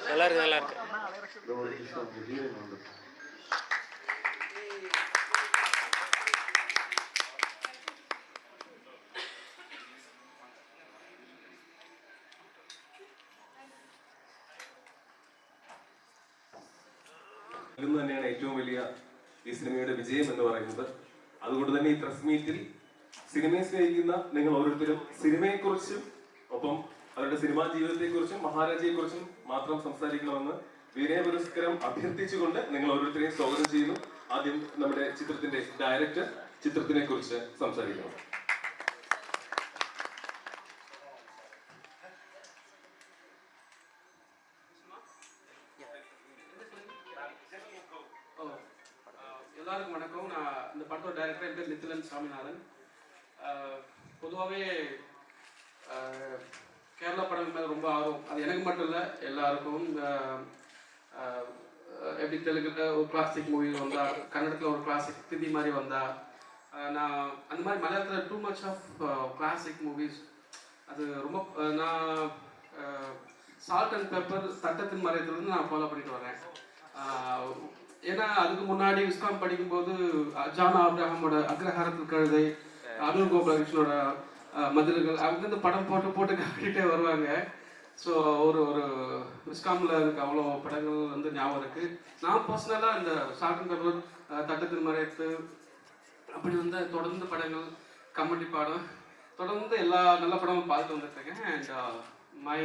நல்லா இருக்கு, நல்லா இருக்கு. ഇന്ന് തന്നെയാണ് ഏറ്റവും വലിയ ഈ സിനിമയുടെ വിജയം എന്ന് പറയുന്നത്. അതുകൊണ്ട് തന്നെ ഈ പ്രസ് മീറ്റിൽ സിനിമയെ സ്നേഹിക്കുന്ന നിങ്ങൾ ഓരോരുത്തരും സിനിമയെക്കുറിച്ചും ഒപ്പം അവരുടെ സിനിമാ ജീവിതത്തെക്കുറിച്ചും മഹാരാജയെക്കുറിച്ചും മാത്രം സംസാരിക്കണമെന്ന് വിനയപുരസ്കരം അഭ്യർത്ഥിച്ചുകൊണ്ട് നിങ്ങൾ ഓരോരുത്തരെയും സ്വാഗതം ചെയ്യുന്നു. ആദ്യം നമ്മുടെ ചിത്രത്തിന്റെ ഡയറക്ടർ ചിത്രത്തിനെ കുറിച്ച് സംസാരിക്കണം. எல்லாருக்கும் வணக்கம். நான் இந்த படத்தோட டைரக்டர் என் பேர் நித்திலன் சாமிநாதன். பொதுவாகவே கேரளா படங்கள் மேலே ரொம்ப ஆர்வம். அது எனக்கு மட்டும் இல்லை, எல்லாருக்கும். எப்படி தெலுங்குல ஒரு கிளாசிக் மூவி வந்தால், கன்னடத்தில் ஒரு கிளாசிக் திதி மாதிரி வந்தால், நான் அந்த மாதிரி மலையாளத்தில் too much of classic movies அது ரொம்ப நான் சால்ட் அண்ட் பெப்பர் சட்டத்தின் மறையத்துலேருந்து நான் ஃபாலோ பண்ணிட்டு வரேன். ஏன்னா அதுக்கு முன்னாடி விஸ்காம் படிக்கும்போது ஜான் ஆப்ரஹாமோட அக்ரஹாரத்தில் கழுதை, அடூர் கோபாலகிருஷ்ணனோட மதில்கள், அங்கேருந்து படம் போட்டு காட்டிகிட்டே வருவாங்க. ஸோ ஒரு விஸ்காமில் எனக்கு அவ்வளோ படங்கள் வந்து ஞாபகம் இருக்குது. நான் பர்சனலாக இந்த சால்ட் அண்ட் பெப்பர், தட்டத்தின் மறையத்து, அப்படி வந்து தொடர்ந்து படங்கள், கமெடி படம், தொடர்ந்து எல்லா நல்ல படமும் பார்த்துட்டு வந்துட்டுருக்கேன். And my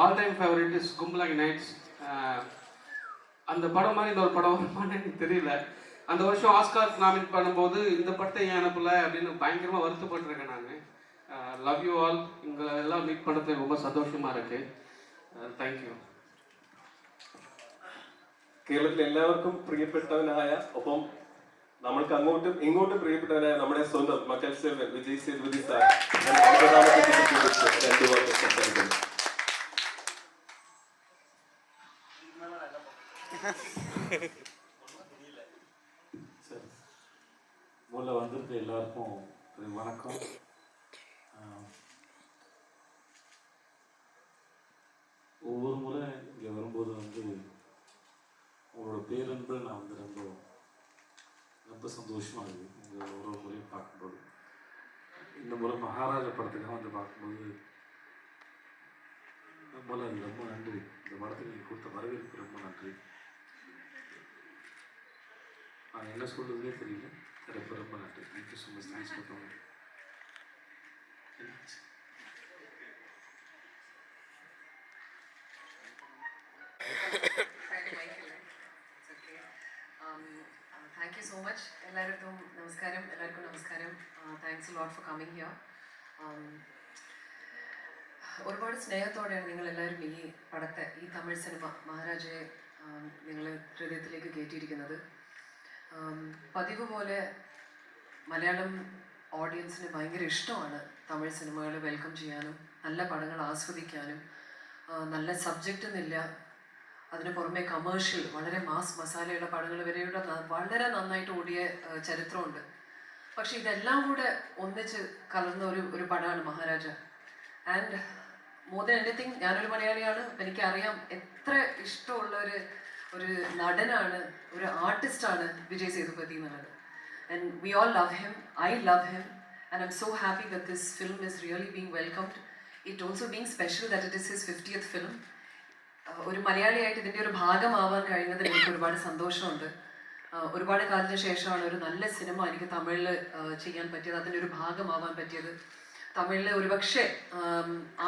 all time favourite is Kumbalangi Nights. அந்த படம் மாதிரி இந்த ஒரு படம் வருமானு எனக்கு தெரியல. அந்த வருஷம் ஆஸ்கார் நாமினேட் பண்ணும்போது இந்த படத்தை ஏன் அனுப்பல அப்படின்னு பயங்கரமாக வருத்தப்பட்டிருக்கேன். நான் லவ் யூ ஆல். இங்கே எல்லாம் மீட் பண்ணுறது ரொம்ப சந்தோஷமாக இருக்கு. Thank you. കേരളത്തിലെ എല്ലാവർക്കും പ്രിയപ്പെട്ടവനായ ഒപ്പം നമ്മൾക്ക് അങ്ങോട്ടും ഇങ്ങോട്ടും പ്രിയപ്പെട്ടവനായ നമ്മുടെ സ്വന്തം മക്കൾ സെൽവൻ വിജയ് സേതുപതി സാർ രണ്ടു വാക്ക് സംസാരിക്കുന്നു. முதல்ல வந்திருக்க எல்லாருக்கும் வணக்கம். ஒவ்வொரு முறை இங்கே வரும்போது வந்து உங்களோட பேரன்பு நான் வந்து ரொம்ப சந்தோஷமாக இருக்குது. இங்கே ஒரு முறையும் பார்க்கும்போது, இந்த முறை மகாராஜா படத்துக்காக வந்து பார்க்கும்போது முதல்ல ரொம்ப நன்றி. இந்த படத்துக்கு நீங்கள் கொடுத்த வரவேற்பு ரொம்ப நன்றி. நான் என்ன சொல்கிறதுனே தெரியல. ரொம்ப நன்றி. Thank you so much. Thanks for coming. Thank you so much. എല്ലാവർക്കും നമസ്കാരം. Thanks a lot for coming here. ഒരുപാട് സ്നേഹത്തോടെയാണ് നിങ്ങൾ എല്ലാവരും ഈ പടത്തെ, ഈ തമിഴ് സിനിമ മഹാരാജയെ നിങ്ങൾ ഹൃദയത്തിലേക്ക് കയറ്റിയിരിക്കുന്നത്. പതിവ് പോലെ മലയാളം ഓഡിയൻസിന് ഭയങ്കര ഇഷ്ടമാണ് തമിഴ് സിനിമകൾ വെൽക്കം ചെയ്യാനും നല്ല പടങ്ങൾ ആസ്വദിക്കാനും. നല്ല സബ്ജക്റ്റ് എന്നില്ല, അതിന് പുറമെ കമേഴ്ഷ്യൽ വളരെ മാസ് മസാലയുള്ള പടങ്ങൾ വരെയുള്ള വളരെ നന്നായിട്ട് ഓടിയ ചരിത്രമുണ്ട്. പക്ഷെ ഇതെല്ലാം കൂടെ ഒന്നിച്ച് കലർന്ന ഒരു പടമാണ് Maharaja. And more than anything, ഞാനൊരു മലയാളിയാണ്, എനിക്കറിയാം എത്ര ഇഷ്ടമുള്ള ഒരു നടനാണ്, ഒരു ആർട്ടിസ്റ്റാണ് വിജയ് സേതുപതി എന്നുള്ളത്. And we all love him, I love him, and I M so happy that this film is really being welcomed. It also being special that it is his 50th film. ഒരു മലയാളിയായിട്ട് ഇതിൻ്റെ ഒരു ഭാഗമാവാൻ കഴിഞ്ഞതിൽ എനിക്ക് ഒരുപാട് സന്തോഷമുണ്ട്. ഒരുപാട് കാലത്തിന് ശേഷമാണ് ഒരു നല്ല സിനിമ എനിക്ക് തമിഴിൽ ചെയ്യാൻ പറ്റിയത്, അതിൻ്റെ ഒരു ഭാഗമാവാൻ പറ്റിയത്. തമിഴിൽ ഒരുപക്ഷെ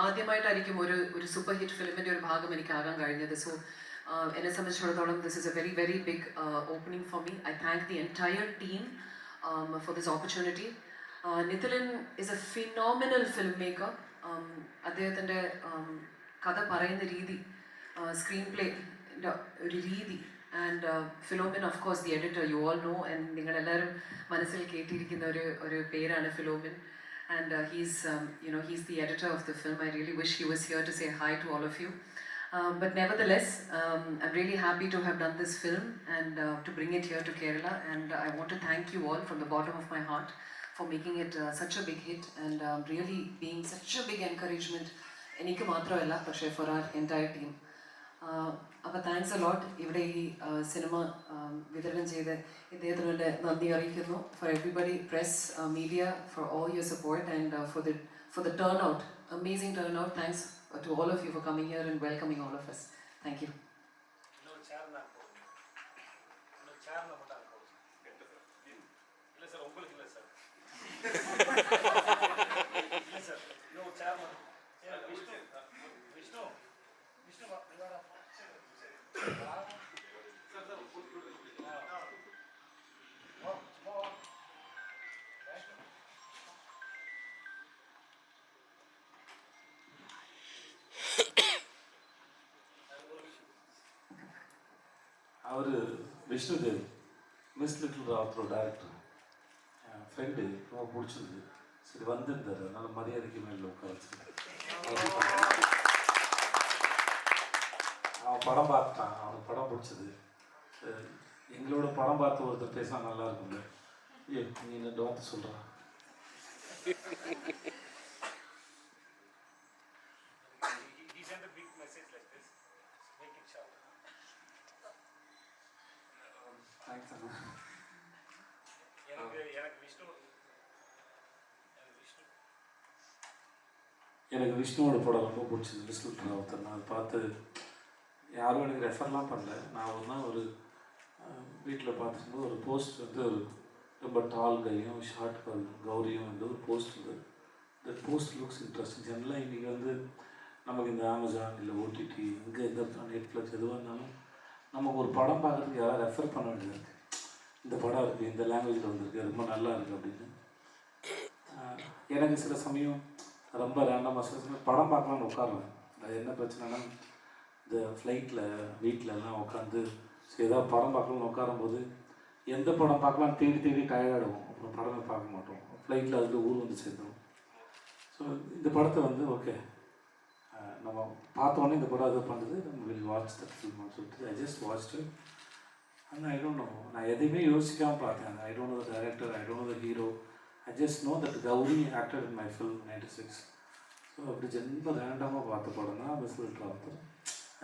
ആദ്യമായിട്ടായിരിക്കും ഒരു സൂപ്പർ ഹിറ്റ് ഫിലിമിൻ്റെ ഒരു ഭാഗം എനിക്കാകാൻ കഴിഞ്ഞത്. സോ എന്നെ സംബന്ധിച്ചിടത്തോളം this is a very very big opening for me. I thank the entire team for this opportunity. Nithilan is a phenomenal filmmaker. അദ്ദേഹത്തിൻ്റെ കഥ പറയുന്ന രീതി, സ്ക്രീൻ പ്ലേൻ്റെ ഒരു രീതി And Philomen, of course, the editor, you all know, and ningalelarum manasil kettirikkunna oru perana Philomen. And he's the editor of the film. I really wish he was here to say hi to all of you. But nevertheless, I'm really happy to have done this film and to bring it here to Kerala. And I want to thank you all from the bottom of my heart for making it such a big hit and really being such a big encouragement. എനിക്ക് മാത്രമല്ല പക്ഷേ for our entire team. അപ്പോൾ thanks a lot ഇവിടെ ഈ cinema വിതരണം ചെയ്ത് ഇദ്ദേഹത്തിന് വേണ്ടി നന്ദി അറിയിക്കുന്നു. For everybody, press, media, for all your support and for the turnout, amazing turnout. Thanks to all of you for coming here and welcoming all of us. Thank you. அவர் Vishnudev, Miss Little ராவத்தோட director, என் friend, ரொம்ப பிடிச்சிருந்து. சரி வந்திருந்தார், அதனால் மரியாதைக்கு மேலே உட்கார வச்சுருக்கேன். அவன் படம் பார்த்துட்டான், அவனுக்கு படம் பிடிச்சது. எங்களோட படம் பார்த்து ஒருத்தர் பேசினா நல்லா இருக்கும்ல. நீ என்ன வார்த்தை சொல்கிறான். எனக்கு விஷ்ணுவோட படம் ரொம்ப பிடிச்சது, மிஸ் லிட்டில் ராவத்தர். நான் அதை பார்த்து யாரும் எனக்கு ரெஃபர்லாம் பண்ணல. நான் ஒரு நாள் ஒரு வீட்டில் பார்த்துக்கும்போது ஒரு போஸ்ட் வந்து ஒரு ரொம்ப டால் கையும் ஷார்ட் கௌரியும் வந்து ஒரு போஸ்ட் இருந்தது. That post looks interesting. ஜென்ரலாக இன்றைக்கி வந்து நமக்கு இந்த அமேசான் இல்லை ஓடிடி இங்கே எந்த நெட்ஃப்ளிக்ஸ் எதுவாக இருந்தாலும் நமக்கு ஒரு படம் பார்க்குறதுக்கு யாராவது ரெஃபர் பண்ண வேண்டியது இருக்குது. இந்த படம் இருக்குது, இந்த லாங்குவேஜில் வந்திருக்கு, ரொம்ப நல்லா இருக்குது அப்படின்னு. எனக்கு சில சமயம் ரொம்ப ரேண்டமாக சில சமயம் படம் பார்க்கலான்னு உட்காருவேன். அது என்ன பிரச்சனைனா, இந்த ஃப்ளைட்டில் வீட்டிலலாம் உட்காந்து ஏதாவது படம் பார்க்கலான்னு உட்காரும்போது எந்த படம் பார்க்கலான்னு தேடி தேடி டயர்டாகிடுவோம். அப்புறம் படமே பார்க்க மாட்டோம். ஃப்ளைட்டில் அதில் ஊர் வந்து சேர்ந்துடும். ஸோ இந்த படத்தை வந்து ஓகே நம்ம பார்த்தோன்னே இந்த படம் அது பண்ணுறது, நம்ம வில் வாட்ச் தட் ஃபில்ம்னு சொல்லிட்டு ஐ ஜஸ்ட் வாட்ச்டு. ஆனால் ஐ டோன்ட் நோ, நான் எதையுமே யோசிக்காமல் பார்த்தேன். ஐ don't no the director, I don't no the hero. I just know that Gauri acted in my film 96. So அப்படி ரொம்ப ரேண்டமாக பார்த்த படம் தான் miss little Rowther.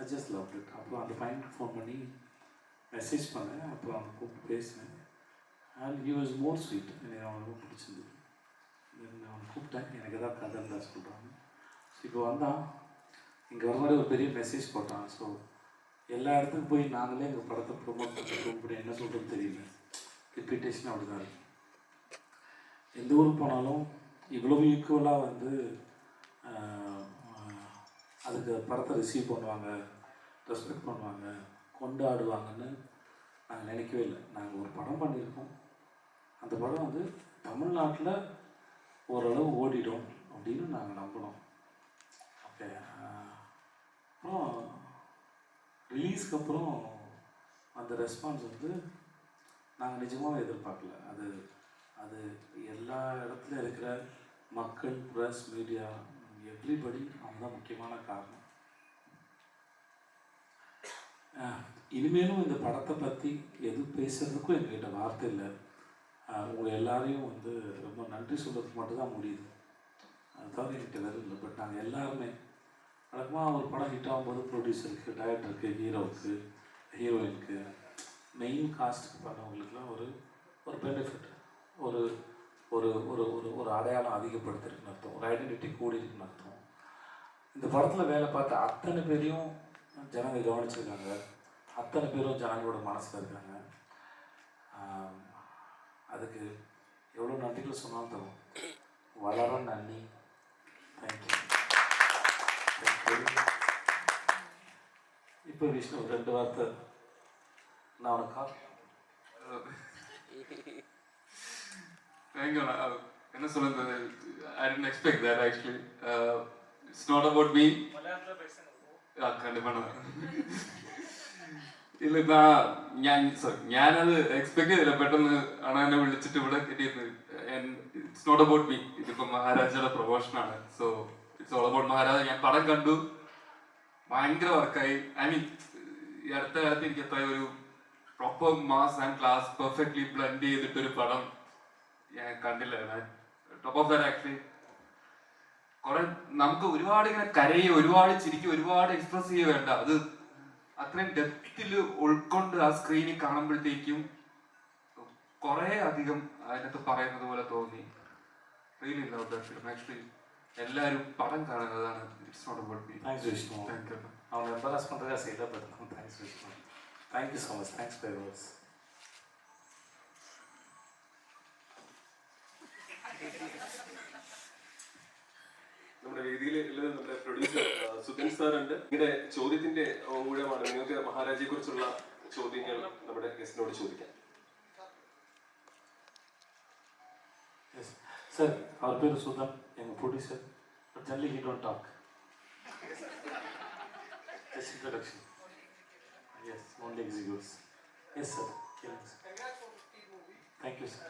I just loved it. அப்புறம் அந்த பையனுக்கு ஃபோன் பண்ணி மெசேஜ் பண்ணேன். அப்புறம் அவனை கூப்பிட்டு பேசினேன். And he was more sweet. எனக்கு அவனை ரொம்ப பிடிச்சிருந்தது. அவனை கூப்பிட்டேன், எனக்கு எதாவது கதை இருந்தால் சொல்கிறாங்க. ஸோ இப்போ வந்தான், இங்கே வர மாதிரி ஒரு பெரிய மெசேஜ் போட்டான். ஸோ எல்லா இடத்துக்கும் போய் நாங்களே எங்கள் படத்தை ப்ரொமோட் பண்ணுறோம். இப்படி என்ன சொல்கிறதுன்னு தெரியல. ரிப்பீட்டேஷன் அப்படி தான் இருக்குது. எந்த ஊருக்கு போனாலும் இவ்வளவு ஈக்குவலாக வந்து அதுக்கு படத்தை ரிசீவ் பண்ணுவாங்க, ரெஸ்பெக்ட் பண்ணுவாங்க, கொண்டாடுவாங்கன்னு நாங்கள் நினைக்கவே இல்லை. நாங்கள் ஒரு படம் பண்ணியிருக்கோம், அந்த படம் வந்து தமிழ்நாட்டில் ஓரளவு ஓடிடும் அப்படின்னு நாங்கள் நம்பினோம். ஓகே, அப்புறம் ரிலீஸ்க்கு அப்புறம் அந்த ரெஸ்பான்ஸ் வந்து நாங்கள் நிஜமாகவே எதிர்பார்க்கல. அது எல்லா இடத்துலையும் இருக்கிற மக்கள், ப்ரெஸ், மீடியா, எவ்ரிபடி அவங்க தான் முக்கியமான காரணம். இனிமேலும் இந்த படத்தை பற்றி எது பேசுகிறதுக்கும் எங்ககிட்ட வார்த்தை இல்லை. உங்களை எல்லாரையும் வந்து ரொம்ப நன்றி சொல்கிறதுக்கு மட்டும்தான் முடியுது. அது தவிர என்கிட்ட வேறு இல்லை. பட் நாங்கள் எல்லாருமே வழக்கமாக ஒரு படம் ஹிட் ஆகும்போது ப்ரொடியூசருக்கு, டைரக்டருக்கு, ஹீரோவுக்கு, ஹீரோயினுக்கு, மெயின் காஸ்ட்டுக்கு பண்ணவங்களுக்குலாம் ஒரு பெனிஃபிட், ஒரு ஒரு ஒரு ஒரு ஒரு அடையாளம் அதிகப்படுத்திருக்குன்னு அர்த்தம், ஒரு ஐடென்டிட்டி கூடி இருக்குன்னு அர்த்தம். இந்த படத்தில் வேலை பார்த்த அத்தனை பேரையும் ஜனங்க கவனிச்சிருக்காங்க. அத்தனை பேரும் ஜனங்களோட மனசில் இருக்காங்க. அதுக்கு எவ்வளோ நன்றிகள் சொன்னாலும் தரும். வளர நன்றி. தேங்க்யூ. இப்போ விஷ்ணு 2 வார்த்தை நான் உனக்கு என்ன சொல்றது, I didn't expect that actually. It's not about me. கண்டிப்பா ഇല്ല ഞാനത് എക്സ്പെക്ട് ചെയ്തില്ല. പെട്ടെന്ന് ആണ് എന്നെ വിളിച്ചിട്ട് ഇവിടെ കിട്ടിയത്. ഇറ്റ്സ് നോട്ട് അബൌട്ട് മീ, ഇതിപ്പോ മഹാരാജയുടെ പ്രൊമോഷനാണ്. So it's all about Maharaja. ഞാൻ പടം കണ്ടു, ഭയങ്കര വർക്കായി. ഐ മീൻ ഈ അടുത്ത കാലത്ത് എനിക്ക് അത്ര ഒരു proper mass and class perfectly blend ചെയ്തിട്ടൊരു പടം ഞാൻ കണ്ടില്ല. ടോപ്പ് ഓഫ് ദാറ്റ് ആക്ച്വലി കുറെ നമുക്ക് ഒരുപാട് ഇങ്ങനെ കരയുക, ഒരുപാട് ചിരിക്കുക, ഒരുപാട് എക്സ്പ്രസ് ചെയ്യുക വേണ്ട. അത് അത്രയും ഡെപ്തിൽ ഉൾക്കൊണ്ട് ആ സ്ക്രീനിൽ കാണുമ്പോഴത്തേക്കും കുറെ അധികം അതിനകത്ത് പറയുന്നത് പോലെ തോന്നി. Really love that film. Actually എല്ലാവരും പടം കാണുന്നതാണ്. It's not about me. Thanks Vishnu. Thank you. அவனை எம்பராஸ் பண்ணுறதா செய்யல, but thanks Vishnu. Thank you so much. Thanks for your words. നമ്മുടെ വേദിയിൽ ഉള്ളത് നമ്മുടെ പ്രൊഡ്യൂസർ സുധൻ സാർ ഉണ്ട്. നിങ്ങളുടെ ചോദ്യത്തിന്റെ ഊഴമാണ്. നിങ്ങൾക്ക് മഹാരാജയെ കുറിച്ചുള്ള ചോദ്യങ്ങൾ നമ്മുടെ ഗസ്റ്റിനോട് ചോദിക്കാം. எஸ் சார், அவர் பேர் சுதன், எங்கள் producer. But generally he don't talk. Just introduction. Yes, only executes. Yes sir, கேளுங்க சார். Thank you sir.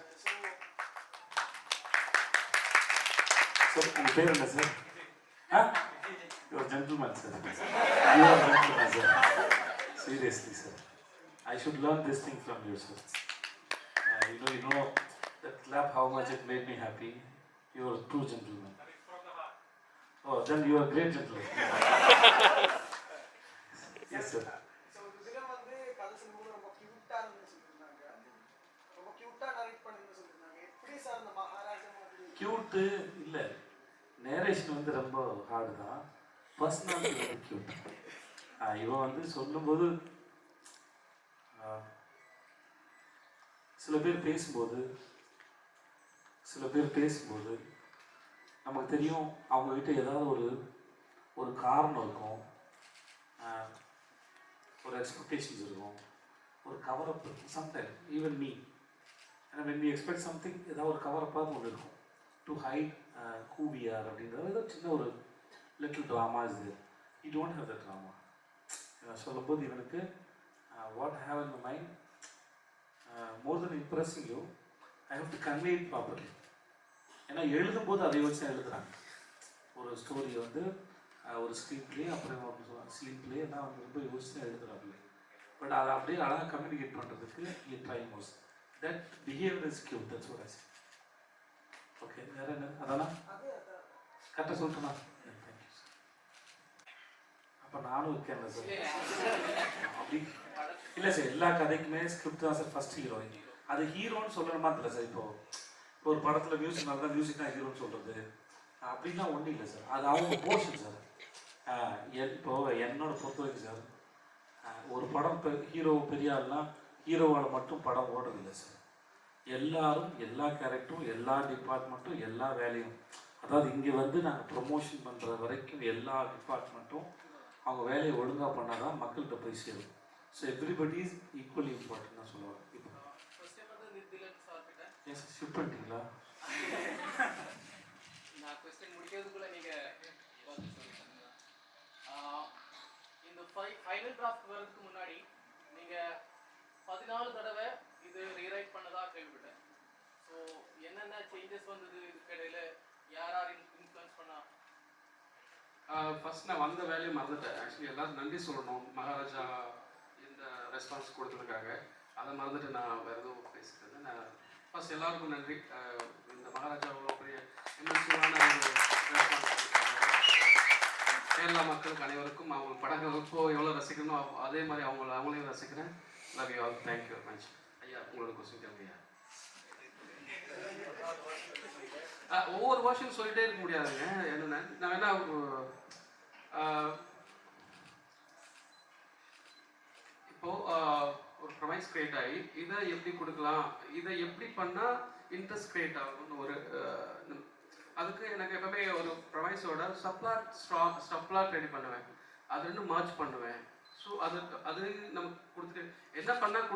சார் உங்கள் பேர் என்ன sir? You are gentleman sir. You are gentleman sir. Seriously sir, I should learn this thing from you, sir. You know that clap, how much it made me happy. You are a true gentleman. Oh, then you are a great gentleman. Yes, sir. So இதுல வந்து கதை சொல்லும்போது ரொம்ப கியூட்டா இருந்துச்சு சொன்னாங்க. ரொம்ப கியூட்டா நரேட் பண்ணுன்னு சொல்லிருந்தாங்க. எப்படி சார் அந்த மகாராஜா மாதிரி Cute இல்ல, நேரேஷன் வந்து ரொம்ப ஹார்டு தான். பர்சனாலிட்டி ரொம்ப கியூட். இவன் வந்து சொல்லும்போது சில பேர் பேசும்போது நமக்கு தெரியும் அவங்கக்கிட்ட ஏதாவது ஒரு காரணம் இருக்கும், ஒரு எக்ஸ்பெக்டேஷன்ஸ் இருக்கும், ஒரு கவரப் இருக்கும். சம்டைம் ஈவன் மீ, ஏன்னா வென் வி எக்ஸ்பெக்ட் சம்திங், ஏதாவது ஒரு கவரப்பாக ஒன்று இருக்கும். To hide who we are அப்படின்றது ஏதோ சின்ன ஒரு லிட்டில் ட்ராமா இது. You don't have the drama. நான் சொல்லும்போது இவனுக்கு what have in my mind, more than impressing you, I have to convey it properly. ஏன்னா எழுதும்போது அதை வச்சு எழுதுறாங்க. ஒரு ஸ்டோரி வந்து ஒரு ஸ்க்ரீன் பிளே, அப்புறம் சீன் பிளே எல்லாம் வந்து ரொம்ப யோசிச்சு தான் எழுதுறாங்க. பட் அதை அப்படியே அழகாக கம்யூனிகேட் பண்ணுறதுக்கு you try most. That behaviour is cute. That's what I say. Okay, வேற என்ன? அதானா கரெக்டாக சொல்லிட்டேனா? Thank you sir. அப்போ நானும் இருக்கேன்ல சார். அப்படி இல்லை சார், எல்லா கதைக்குமே ஸ்கிரிப்ட் தான் சார் ஃபர்ஸ்ட் ஹீரோயின். அது ஹீரோன்னு சொல்லணுமா இல்லை சார். இப்போ ஒரு படத்தில் மியூசிக் நல்லா தான் மியூசிக் தான் ஹீரோன்னு சொல்கிறது அப்படின்லாம் ஒன்றும் இல்லை சார். அது அவங்க போர்ஷன் சார். இப்போ என்னோட பொறுத்த வரைக்கும் சார், ஒரு படம் ஹீரோ பெரிய ஆள்லாம் ஹீரோவால் மட்டும் படம் ஓடுறதில்லை சார். எல்லாரும், எல்லா கேரக்டரும், எல்லா டிபார்ட்மெண்ட்டும், எல்லா வேலையும், அதாவது இங்கே வந்து நாங்கள் ப்ரொமோஷன் பண்ணுற வரைக்கும் எல்லா டிபார்ட்மெண்ட்டும் அவங்க வேலையை ஒழுங்காக பண்ணால் தான் மக்கள்கிட்ட போய் சேரும். So everybody is equally important தான் சொல்லுவாங்க. இப்போ எஸ், ஷிஃப்ட் பண்ணிட்டீங்களா? நான் கொஸ்டின் முடிக்கிறதுக்குள்ள நீங்கள் இந்த ஃபைனல் டிராஃப்ட் வர்றதுக்கு முன்னாடி நீங்கள் 14 தடவை இது ரீரைட் பண்ணதா கேள்விப்பட்டேன். ஸோ என்னென்ன சேஞ்சஸ் வந்தது இதுக்கிடையில், யார் இன்ஃப்ளூயன்ஸ் பண்ணா? ஃபர்ஸ்ட் நான் வந்த வேலையை மறந்துட்டேன். ஆக்சுவலி எல்லாரும் நன்றி சொல்லணும் மகாராஜா இந்த ரெஸ்பான்ஸ் கொடுத்ததுக்காக. அதை மறந்துட்டு நான் வேறு எதுவும் பேசிட்டு இருந்தேன். நான் ஃபர்ஸ்ட் எல்லாருக்கும் நன்றி. இந்த மகாராஜா அவ்வளோ பெரிய எம்எல்சியான ஒரு ரெஸ்பான்ஸ் கொடுத்தாங்க. கேரளா மக்களுக்கு அனைவருக்கும் அவங்க படங்கள் இப்போ எவ்வளோ ரசிக்கணும் அதே மாதிரி அவங்களையும் ரசிக்கிறேன். Love you all. Thank you very much. ஐயா, உங்களோட கொஸ்டின் கேட்குறியா? ஒவ்வொரு வருஷம் சொல்லிட்டே இருக்க முடியாதுங்க. என்னென்ன நான் வேணா இப்போ ஒரு ப்ரொமைஸ் கிரியேட் ஆகி இதை எப்படி கொடுக்கலாம், இதை எப்படி பண்ணால் இன்ட்ரெஸ்ட் கிரியேட் ஆகும்னு ஒரு அதுக்கு எனக்கு எப்பவுமே ஒரு ப்ரொமைஸோட ஸ்டப்லாட் ரெடி பண்ணுவேன். அது ரெண்டும் மார்ச் பண்ணுவேன். ஸோ அது நமக்கு கொடுத்துட்டு என்ன பண்ணால்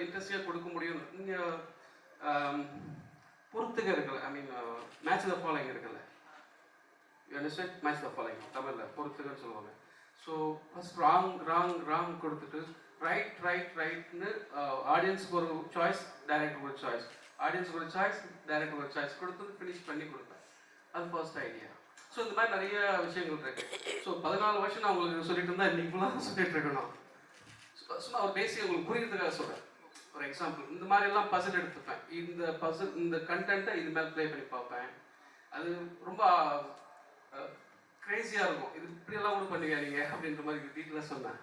இன்ட்ரெஸ்டிங்காக கொடுக்க முடியும். இங்கே பொறுத்துக்க இருக்குல்ல, ஐ மீன் மேட்ச் த ஃபாலோயிங் இருக்குல்ல, you understand? Match the following தமிழில் பொறுத்துக்கன்னு சொல்லுவாங்க. ஸோ ஃபஸ்ட் ராங் கொடுத்துட்டு ரைட்னு ஆடியன்ஸுக்கு ஒரு சாய்ஸ், டைரக்டருக்கு ஒரு சாய்ஸ், ஆடியன்ஸுக்கு ஒரு சாய்ஸ், டைரக்டருக்கு ஒரு சாய்ஸ் கொடுத்து ஃபினிஷ் பண்ணி கொடுப்பேன். அது ஃபர்ஸ்ட் ஐடியா. ஸோ இந்த மாதிரி நிறைய விஷயங்கள் இருக்கு. ஸோ 14 வருஷம் நான் உங்களுக்கு சொல்லிட்டு இருந்தால் இன்னைக்கு ஃபுல்லாக சொல்லிட்டு இருக்கணும். சும்மா ஒரு பேசிக் உங்களுக்கு புரியுறதுக்காக சொல்கிறேன். ஒரு எக்ஸாம்பிள், இந்த மாதிரிலாம் பசில் எடுத்துப்பேன். இந்த கண்டென்ட்டை இது மேலே ப்ளே பண்ணி பார்ப்பேன். அது ரொம்ப கிரேசியாக இருக்கும். இது இப்படியெல்லாம் கூட பண்ணுவீங்க நீங்கள் அப்படின்ற மாதிரி டீட்டெயிலாக சொன்னேன்.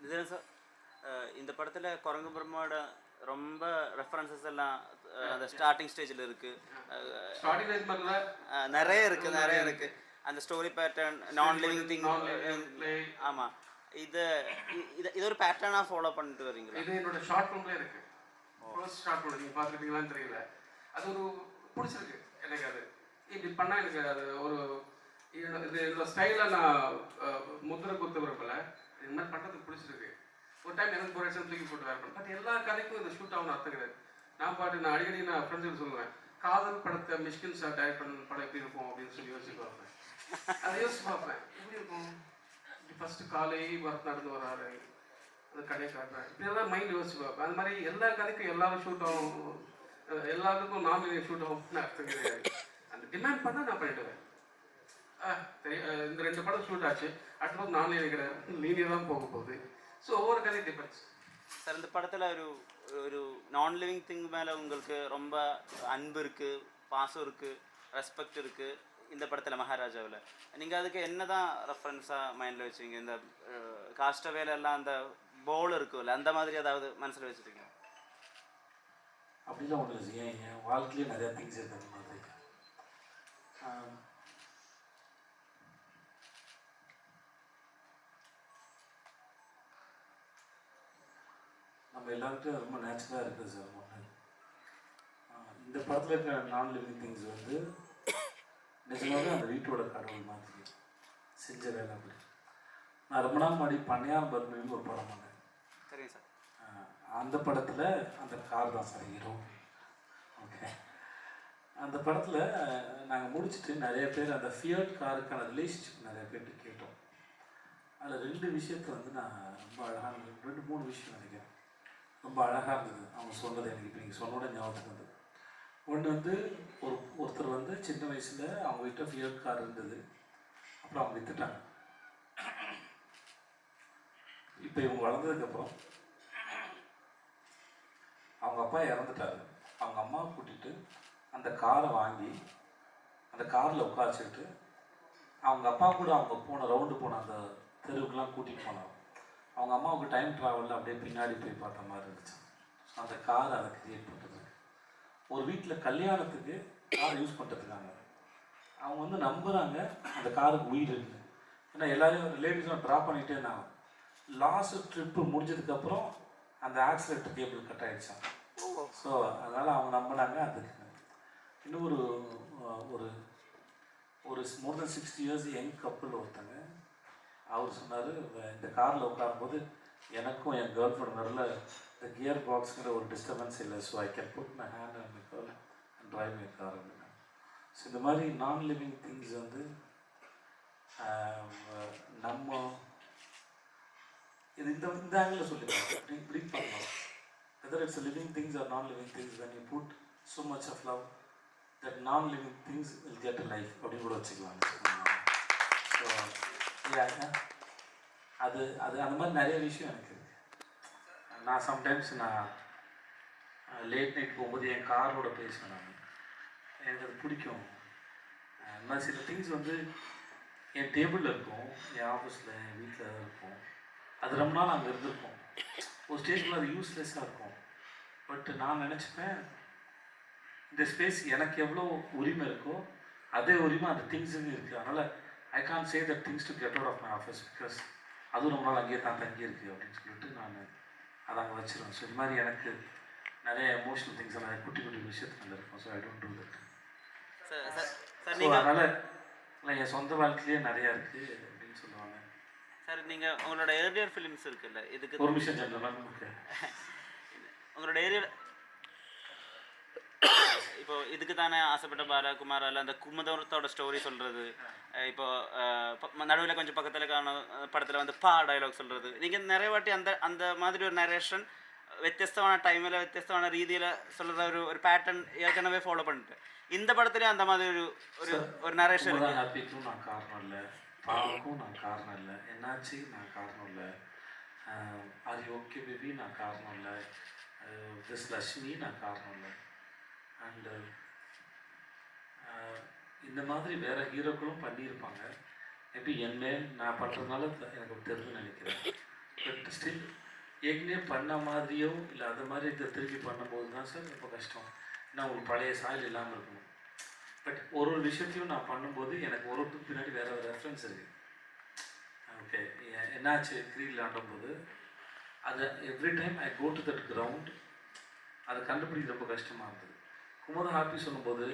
இதுதான் சார் இந்த படத்தில் குரங்கு பிரம்மாவோட ரொம்ப ரெஃபரன்சஸ் எல்லாம் அந்த ஸ்டார்டிங் ஸ்டேஜில் இருக்குது, நிறைய இருக்குது. அந்த ஸ்டோரி பேட்டர்ன், நான் லிவிங் திங். ஆமாம், இது ஒரு பேட்டர்னாக ஃபாலோ பண்ணிட்டு வரீங்களா? இது என்னோட ஷார்ட் ஃபிலிம்லேயே இருக்குது. ஃபர்ஸ்ட் ஷார்ட் ஃபிலிம் நீங்கள் பார்த்துருக்கீங்களான்னு தெரியல. அது ஒரு பிடிச்சிருக்கு எனக்கு. அது இப்படி பண்ணால் எனக்கு அது ஒரு இந்த ஸ்டைலில் நான் முத்திரை குத்த விரும்பலை. இது மாதிரி பண்ணுறதுக்கு பிடிச்சிருக்கு. ஒரு டைம் எனக்கு ஒரு வருஷம் தூக்கி போட்டு வேறு. பட் எல்லா கதைக்கும் இது ஷூட் ஆகணும் அர்த்தம் கிடையாது. நான் அடிக்கடி நான் ஃப்ரெண்ட்ஸுக்கு சொல்லுவேன், காதல் படத்தை மிஷ்கின் சார் டைரக்ட் பண்ண படம் எப்படி இருக்கும் அப்படின்னு சொல்லி யோசிச்சு பார்ப்பேன். அதை யோசிச்சு பார்ப்பேன், எப்படி இருக்கும். ஃபஸ்ட்டு காலை வரத்து நடந்து வராரு, அந்த கடையை காட்டுறேன், இப்படியெல்லாம் மைண்ட் யோசிச்சு பார்ப்பேன். அது மாதிரி எல்லா கதைக்கும் எல்லாரும் ஷூட் ஆகும், எல்லாத்துக்கும் நாமினி ஷூட் ஆகும்னு அர்த்தம் கிடையாது. அந்த டிமாண்ட் பண்ணால் நான் பண்ணிடுவேன். இந்த 2 படம் ஷூட் ஆச்சு, அடுத்த படம் நான் நினைக்கிறேன் லீனியர் தான் போக போகுது. ஸோ ஒவ்வொரு கதை டிஃபரன்ஸ். சார் இந்த படத்தில் ஒரு நான் லிவிங் திங் மேலே உங்களுக்கு ரொம்ப அன்பு இருக்குது, பாசம் இருக்குது, ரெஸ்பெக்ட் இருக்குது இந்த படத்தில் மகாராஜாவில். நீங்கள் அதுக்கு என்ன தான் ரெஃபரன்ஸாக மைண்டில் வச்சுருங்க? இந்த காஸ்டவேலெல்லாம் அந்த போல் இருக்குல்ல, அந்த மாதிரி ஏதாவது மனசில் வச்சுருக்கீங்க? அப்படிலாம் ஒன்றும் இல்லை. என் வாழ்க்கையிலே நிறையா திங்ஸ் இருக்குது அந்த மாதிரி. நம்ம எல்லாருக்கும் ரொம்ப நேச்சுரலாக இருக்குது சார். ஒன்று இந்த படத்தில் இருக்கிற நான் லிவிங் திங்ஸ் வந்து நிஜமாகவே அந்த வீட்டோட கடவுள் மாதிரி செஞ்ச வேலை. அப்படி நான் ரொம்ப நாள் முன்னாடி பண்ணையார் பத்மின்னு ஒரு படம் பண்ணேன். சரிங்க சார். அந்த படத்தில் அந்த கார் தான் சார் ஹீரோ. ஓகே, அந்த படத்தில் நாங்கள் முடிச்சுட்டு நிறைய பேர் அந்த ஃபியட் காருக்கான ரிலேஷன்ஷிப் நிறைய பேர்ட்டு கேட்டோம். அதில் 2 விஷயத்தை வந்து நான் ரொம்ப அழகான 2-3 விஷயம் நினைக்கிறேன் ரொம்ப அழகாக இருந்தது. அவங்க சொன்னது எனக்கு இப்போ நீங்கள் சொன்னோட ஞாபகத்துக்கு வந்தது. ஒன்று வந்து ஒருத்தர் வந்து சின்ன வயசில் அவங்க கிட்ட ஃபியட் கார் இருந்தது, அப்புறம் அவங்க விற்றுட்டாங்க. இப்போ இவங்க வளர்ந்ததுக்கப்புறம் அவங்க அப்பா இறந்துட்டாரு. அவங்க அம்மாவை கூட்டிகிட்டு அந்த காரை வாங்கி அந்த காரில் உட்காச்சிக்கிட்டு அவங்க அப்பா கூட அவங்க ரவுண்டு போன அந்த தெருவுக்கெலாம் கூட்டிகிட்டு போனாங்க. அவங்க அம்மாவுக்கு டைம் ட்ராவலில் அப்படியே பின்னாடி போய் பார்த்த மாதிரி இருந்துச்சு. ஸோ அந்த கார் அதை க்ரியேட் பண்ணுறது. ஒரு வீட்டில் கல்யாணத்துக்கு கார் யூஸ் பண்ணுறதுக்காங்க அவங்க வந்து நம்புகிறாங்க அந்த காருக்கு உயிர் இருக்குது. ஏன்னா எல்லோரும் ரிலேட்டிவ்ஸ்லாம் ட்ராப் பண்ணிகிட்டே இருந்தாங்க. லாஸ்ட் ட்ரிப்பு முடிஞ்சதுக்கப்புறம் அந்த ஆக்சிலேட்டர் கேபிள் கட் ஆகிடுச்சான். ஸோ அதனால் அவங்க நம்பினாங்க. அதுக்கு இன்னும் ஒரு மோர் தென் 60 இயர்ஸ் யங் கப்புள் ஒருத்தங்க அவர் சொன்னார், இந்த காரில் உட்காரும்போது எனக்கும் என் கேர்ள் ஃப்ரெண்ட் வரல இந்த கியர் பாக்ஸுங்கிற ஒரு டிஸ்டர்பன்ஸ் இல்லை. So I can put my hand and my car and drive my car அப்படின்னா. ஸோ இந்த மாதிரி நான் லிவிங் திங்ஸ் வந்து நம்ம இது இந்த ஆங்கிளில் சொல்லிக்கலாம், ப்ரீத் பண்ணலாம். whether it's a living things or non-living things, when you put so much of love, that non-living things will get a life அப்படின்னு கூட வச்சுக்கலாம். ஸோ அது அந்த மாதிரி நிறைய விஷயம் எனக்கு இருக்குது. நான் சம்டைம்ஸ் லேட் நைட் போகும்போது என் காரோட பேசுவேன். எனக்கு அது பிடிக்கும். அந்த மாதிரி சில திங்ஸ் வந்து என் டேபிளில் இருக்கும், என் ஆஃபீஸில், என் வீட்டில் இருக்கும். அது ரொம்ப நாள் அங்கே இருந்திருக்கும். ஒரு ஸ்டேஜில் அது யூஸ்லெஸ்ஸாக இருக்கும். பட் நான் நினச்சிப்பேன் இந்த ஸ்பேஸ் எனக்கு எவ்வளோ உரிமை இருக்கோ அதே உரிமை அந்த திங்ஸுக்கு இருக்குது. அதனால் I can say that things to get out of my office because அதுவும் ரொம்ப நாள் அங்கேயே தான் தங்கியிருக்கு அப்படின்னு சொல்லிட்டு நான் அதை அங்கே வச்சுருவேன். ஸோ இது மாதிரி எனக்கு நிறைய எமோஷனல் திங்ஸ் நிறைய குட்டி குட்டி விஷயத்துல இருக்கும். So I don't do that. So அதனால் என் சொந்த வாழ்க்கையிலேயே நிறையா இருக்குது அப்படின்னு சொல்லுவாங்க. சார் நீங்கள் உங்களோட ஏர்லியர் ஃபிலிம்ஸ் இருக்குல்ல, இதுக்கு ஒரு விஷயம் சொன்னேன். உங்களோட இப்போ இதுக்கு தானே ஆசைப்பட்ட பாலகுமார் அல்ல அந்த குமுதத்தோட ஸ்டோரி சொல்கிறது, இப்போ நடுவில் கொஞ்சம் பக்கத்தில் காண படத்தில் வந்து டயலாக் சொல்கிறது, நீங்கள் நிறைய வாட்டி அந்த அந்த மாதிரி ஒரு நரேஷன் വ്യത്യസ്തமான டைமில் വ്യത്യസ്തமான ரீதியில் சொல்கிற ஒரு பேட்டர்ன் ஏற்கனவே ஃபாலோ பண்ணிட்டு இந்த படத்துலேயும் அந்த மாதிரி ஒரு ஒரு ஒரு நரேஷன் இருக்குது. ஹாப்பிக்கும் நான் காரணம் இல்லை, பாவக்கும் நான் காரணம் இல்லை, என்னாச்சு நான் காரணம் இல்லை, அது ஓகே பேபி நான் காரணம் இல்லை, திஸ் லக்ஷ்மி நான் காரணம் இல்லை. அண்டு இந்த மாதிரி வேறு ஹீரோக்களும் பண்ணியிருப்பாங்க. மேபி என் மேல் நான் பண்ணுறதுனால எனக்கு தெரிஞ்சுன்னு நினைக்கிறேன். பட் ஸ்டில் ஏற்கனவே பண்ண மாதிரியோ இல்லை அது மாதிரி இதை திருப்பி பண்ணும்போது தான் சார் ரொம்ப கஷ்டம். ஏன்னா உங்களுக்கு பழைய சாயல் இல்லாமல் இருக்கணும். பட் ஒரு ஒரு விஷயத்தையும் நான் பண்ணும்போது எனக்கு ஒரு ஒருத்துக்கு பின்னாடி வேறு ஒரு ரெஃபரன்ஸ் இருக்குது. ஓகே, என்னாச்சு க்ரீடில் ஆடும்போது அதை every time I go to that ground, அதை கண்டுபிடிக்க ரொம்ப கஷ்டமாக இருந்தது. குமுதா ஹாப்பி சொல்லும்போது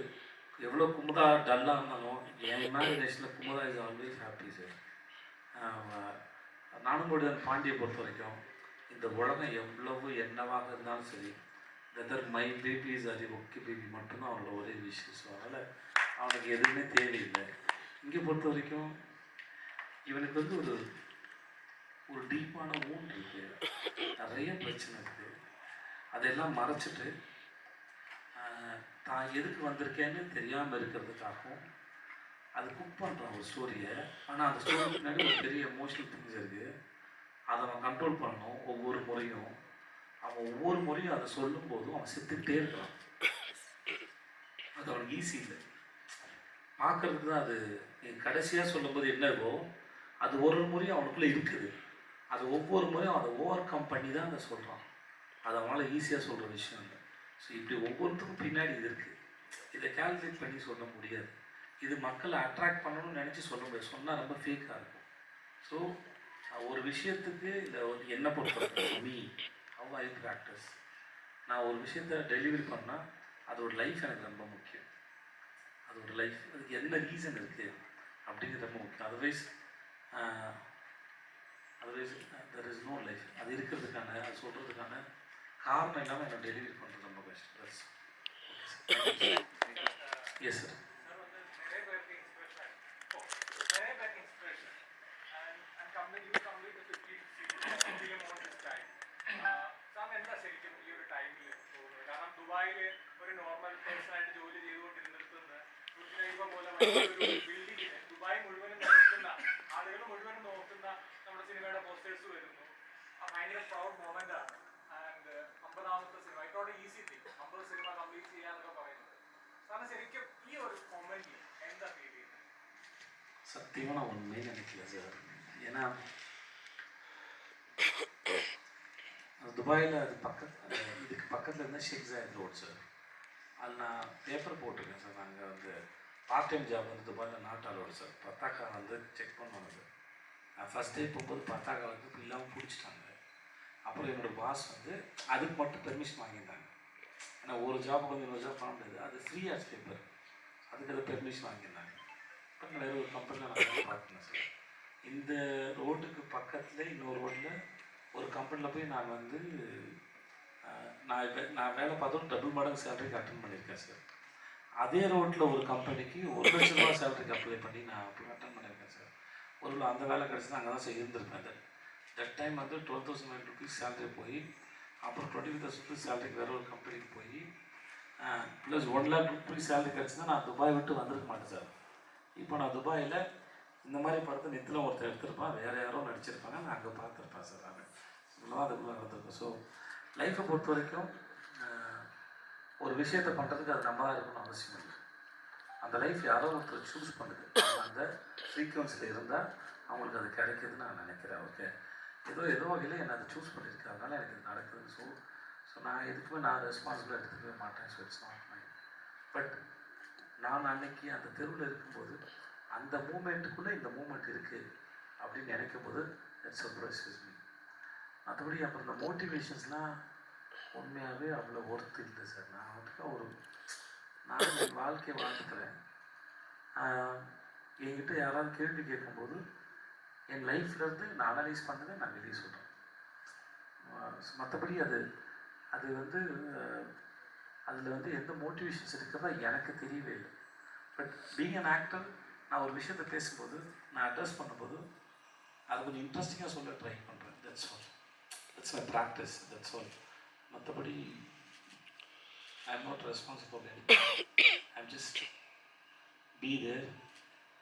எவ்வளோ குமுதா டல்லாக இருந்தாலும் என் இமேஜினேஷனில் Kumudha is always happy sir. நானும் கூட பாண்டியை பொறுத்த வரைக்கும் இந்த உலகம் எவ்வளவு என்னவாக இருந்தாலும் சரி, வெதர் மை பேபிஸ் அது ஓகே பேபி மட்டும்தான் அவனோட ஒரே விஷயம். ஸோ அதனால் அவனுக்கு எதுவுமே தேவையில்லை. இங்கே பொறுத்த வரைக்கும் இவனுக்கு வந்து ஒரு ஒரு டீப்பான ஊன் இருக்குது, நிறைய பிரச்சனை இருக்குது. அதெல்லாம் மறைச்சிட்டு தான் எதுக்கு வந்திருக்கேன்னு தெரியாமல் இருக்கிறதுக்காகவும் அது குக் பண்ணுறான் ஒரு ஸ்டோரியை. ஆனால் அந்த ஸ்டோரிக்கு பின்னாடி ஒரு பெரிய எமோஷனல் திங்ஸ் இருக்குது. அதை அவன் கண்ட்ரோல் பண்ணணும். ஒவ்வொரு முறையும் அதை சொல்லும்போதும் அவன் செத்துக்கிட்டே இருக்கான். அது அவனுக்கு ஈஸி இல்லை, பார்க்கறதுக்கு தான். அது கடைசியாக சொல்லும்போது என்னவோ அது ஒரு முறையும் அவனுக்குள்ளே இருக்குது. அது ஒவ்வொரு முறையும் அதை ஓவர் கம் பண்ணி தான் அதை சொல்கிறான். அது அவனால் ஈஸியாக சொல்கிற விஷயம் இல்லை. ஸோ இப்படி ஒவ்வொருத்துக்கும் பின்னாடி இது இருக்குது. இதை கால்குலேட் பண்ணி சொல்ல முடியாது. இது மக்களை அட்ராக்ட் பண்ணணும்னு நினச்சி சொல்ல முடியாது. சொன்னால் ரொம்ப ஃபேக்காக இருக்கும். ஸோ ஒரு விஷயத்துக்கு இந்த என்ன பொறுத்த மீ ஹவ் ஐ ப்ராக்டிஸ், நான் ஒரு விஷயத்தை டெலிவரி பண்ணால் அதோட லைஃப் எனக்கு ரொம்ப முக்கியம். அதோட லைஃப் அதுக்கு என்ன ரீசன் இருக்குது அப்படிங்கிறது ரொம்ப முக்கியம். Otherwise there is no life. அது இருக்கிறதுக்கான, அது சொல்கிறதுக்கான காரணம் இல்லாமல் என்னை டெலிவரி பண்ணுறது ரொம்ப கஷ்டம். Yes sir. ദുബായിൽ ഒരു നോർമൽ പേഴ്സണായിട്ട് ജോലി ചെയ്തുകൊണ്ടിരുന്നിടത്തുനിന്ന് ബിൽഡിങ്ങിന് ദുബായ് മുഴുവനും നോക്കുന്ന ആളുകൾ മുഴുവനും നോക്കുന്ന നമ്മുടെ സിനിമയുടെ പോസ്റ്റേഴ്സ് വരുന്നു. ഭയങ്കര പ്രൗഡ് മൊമെന്റ് ആണ്. ആൻഡ് 50ാമത്തെ സിനിമ ഇതോടെ ഈസി തിങ് 50 സിനിമ കംപ്ലീറ്റ് ചെയ്യാന്നൊക്കെ പറയുന്നത്. സാറിന് ശരിക്കും ഈ ഒരു മൊമെന്റ് എന്താ ഫീൽ ചെയ്യുന്നത്? சத்தியமாக நான் ஒன்றுமே நினைக்கல சார். ஏன்னா துபாயில் அது இதுக்கு பக்கத்தில் இருந்தால் ஷேக் ஜாயத் ரோட் சார். அதில் நான் பேப்பர் போட்டிருக்கேன் சார். நாங்கள் வந்து பார்ட் டைம் ஜாப் வந்து துபாயில் நாட்டாளோட சார். பத்தாக்கா வந்து செக் பண்ணுவாங்க சார். நான் ஃபஸ்ட் டே போகும்போது பத்தாக்கா வந்து இல்லாமல் பிடிச்சிட்டாங்க. அப்புறம் என்னோடய பாஸ் வந்து அதுக்கு மட்டும் பெர்மிஷன் வாங்கியிருந்தாங்க. ஏன்னா ஒரு ஜாப்புக்கு வந்து இன்னொரு ஜாப் பண்ண முடியாது, அது ஃப்ரீ ஆர்ட்ஸ் பேப்பர், அதுக்கு அதை பெர்மிஷன் வாங்கியிருந்தாங்க. இப்போ நிறைய ஒரு கம்பெனியில் நான் பார்த்துனேன் சார். இந்த ரோட்டுக்கு பக்கத்தில் இன்னொரு ரோட்டில் ஒரு கம்பெனியில் போய் நான் வந்து நான் வேலை பார்த்தோம் டபுள் மடங்கு சேலரிக்கு அட்டன் பண்ணியிருக்கேன் சார். அதே ரோட்டில் ஒரு கம்பெனிக்கு 1 லட்ச ரூபா சேலரிக்கு அப்ளை பண்ணி நான் அட்டன் பண்ணியிருக்கேன் சார். ஒரு அந்த வேலை கிடச்சினா அங்கே தான் சார் இருந்திருப்பேன். தட் டைம் வந்து 12,900 rupees சேலரி போய் அப்புறம் 25,000 rupees சேலரிக்கு வேறு ஒரு கம்பெனிக்கு போய் ப்ளஸ் 1 lakh rupees சேலரி கிடச்சினா நான் துபாய் விட்டு வந்திருக்க மாட்டேன் சார். இப்போ நான் துபாயில் இந்த மாதிரி படத்தை நெத்தில் ஒருத்தர் எடுத்திருப்பான், வேறு யாரோ நடிச்சிருப்பாங்க, நான் அங்கே பார்த்துருப்பேன் சார். நான் இவ்வளோ அதுக்குள்ளே நடந்திருப்பேன். ஸோ லைஃப்பை பொறுத்த வரைக்கும் ஒரு விஷயத்தை பண்ணுறதுக்கு அது நம்ம தான் இருக்கணும்னு அவசியம் இல்லை. அந்த லைஃப் யாரோ ஒருத்தர் சூஸ் பண்ணுது, அந்த ஃப்ரீக்வன்சியில் இருந்தால் அவங்களுக்கு அது கிடைக்குதுன்னு நான் நினைக்கிறேன். ஓகே, ஏதோ வகையில் என்னை அதை சூஸ் பண்ணியிருக்கு, அதனால் எனக்கு இது நடக்குதுன்னு. ஸோ நான் எதுக்குமே நான் ரெஸ்பான்சிபிளாக எடுத்துக்கவே மாட்டேன். So it's not my. But நான் அன்னைக்கு அந்த தெருவில் இருக்கும்போது அந்த மூமெண்ட்டுக்குள்ளே இந்த மூமெண்ட் இருக்குது அப்படின்னு நினைக்கும் போது தட்ஸ் சர்ப்ரைசஸ் மீ. மற்றபடி அப்புறம் இந்த மோட்டிவேஷன்ஸ்லாம் உண்மையாகவே அவ்வளோ ஒர்த்து இல்லை சார். நான் வந்துட்டு நான் என் வாழ்க்கையை வாழ்ந்துக்கிறேன். என்கிட்ட யாராவது கேள்வி கேட்கும்போது என் லைஃப்லேருந்து நான் அனலைஸ் பண்ணதை நான் வெளியே சொல்கிறேன். மற்றபடி அது வந்து அதில் வந்து எந்த மோட்டிவேஷன்ஸ் இருக்கிறதா எனக்கு தெரியவே இல்லை. பட் பீங் அன் ஆக்டர், நான் ஒரு விஷயத்தை பேசும்போது, நான் அட்ரஸ் பண்ணும்போது அது கொஞ்சம் இன்ட்ரெஸ்டிங்காக சொல்ல ட்ரை பண்ணுறேன். That's all. That's my practice. That's all. மற்றபடி I am not responsible for anything. I am just be there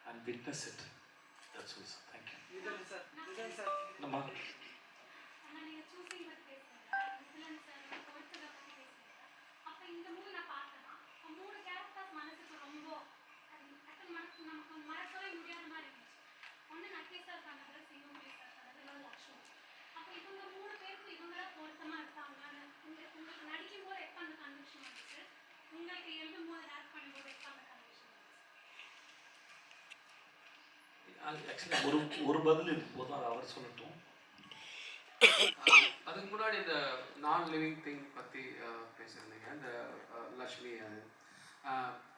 and witness it. That's all. Thank you. என்னம்மா? ஆக்சுவலி ஒரு பதில் இருக்கு போதும், அதை அவர் சொல்லட்டும். அதுக்கு முன்னாடி இந்த நான் லிவிங் திங் பற்றி பேசியிருந்தீங்க, இந்த லக்ஷ்மி. அது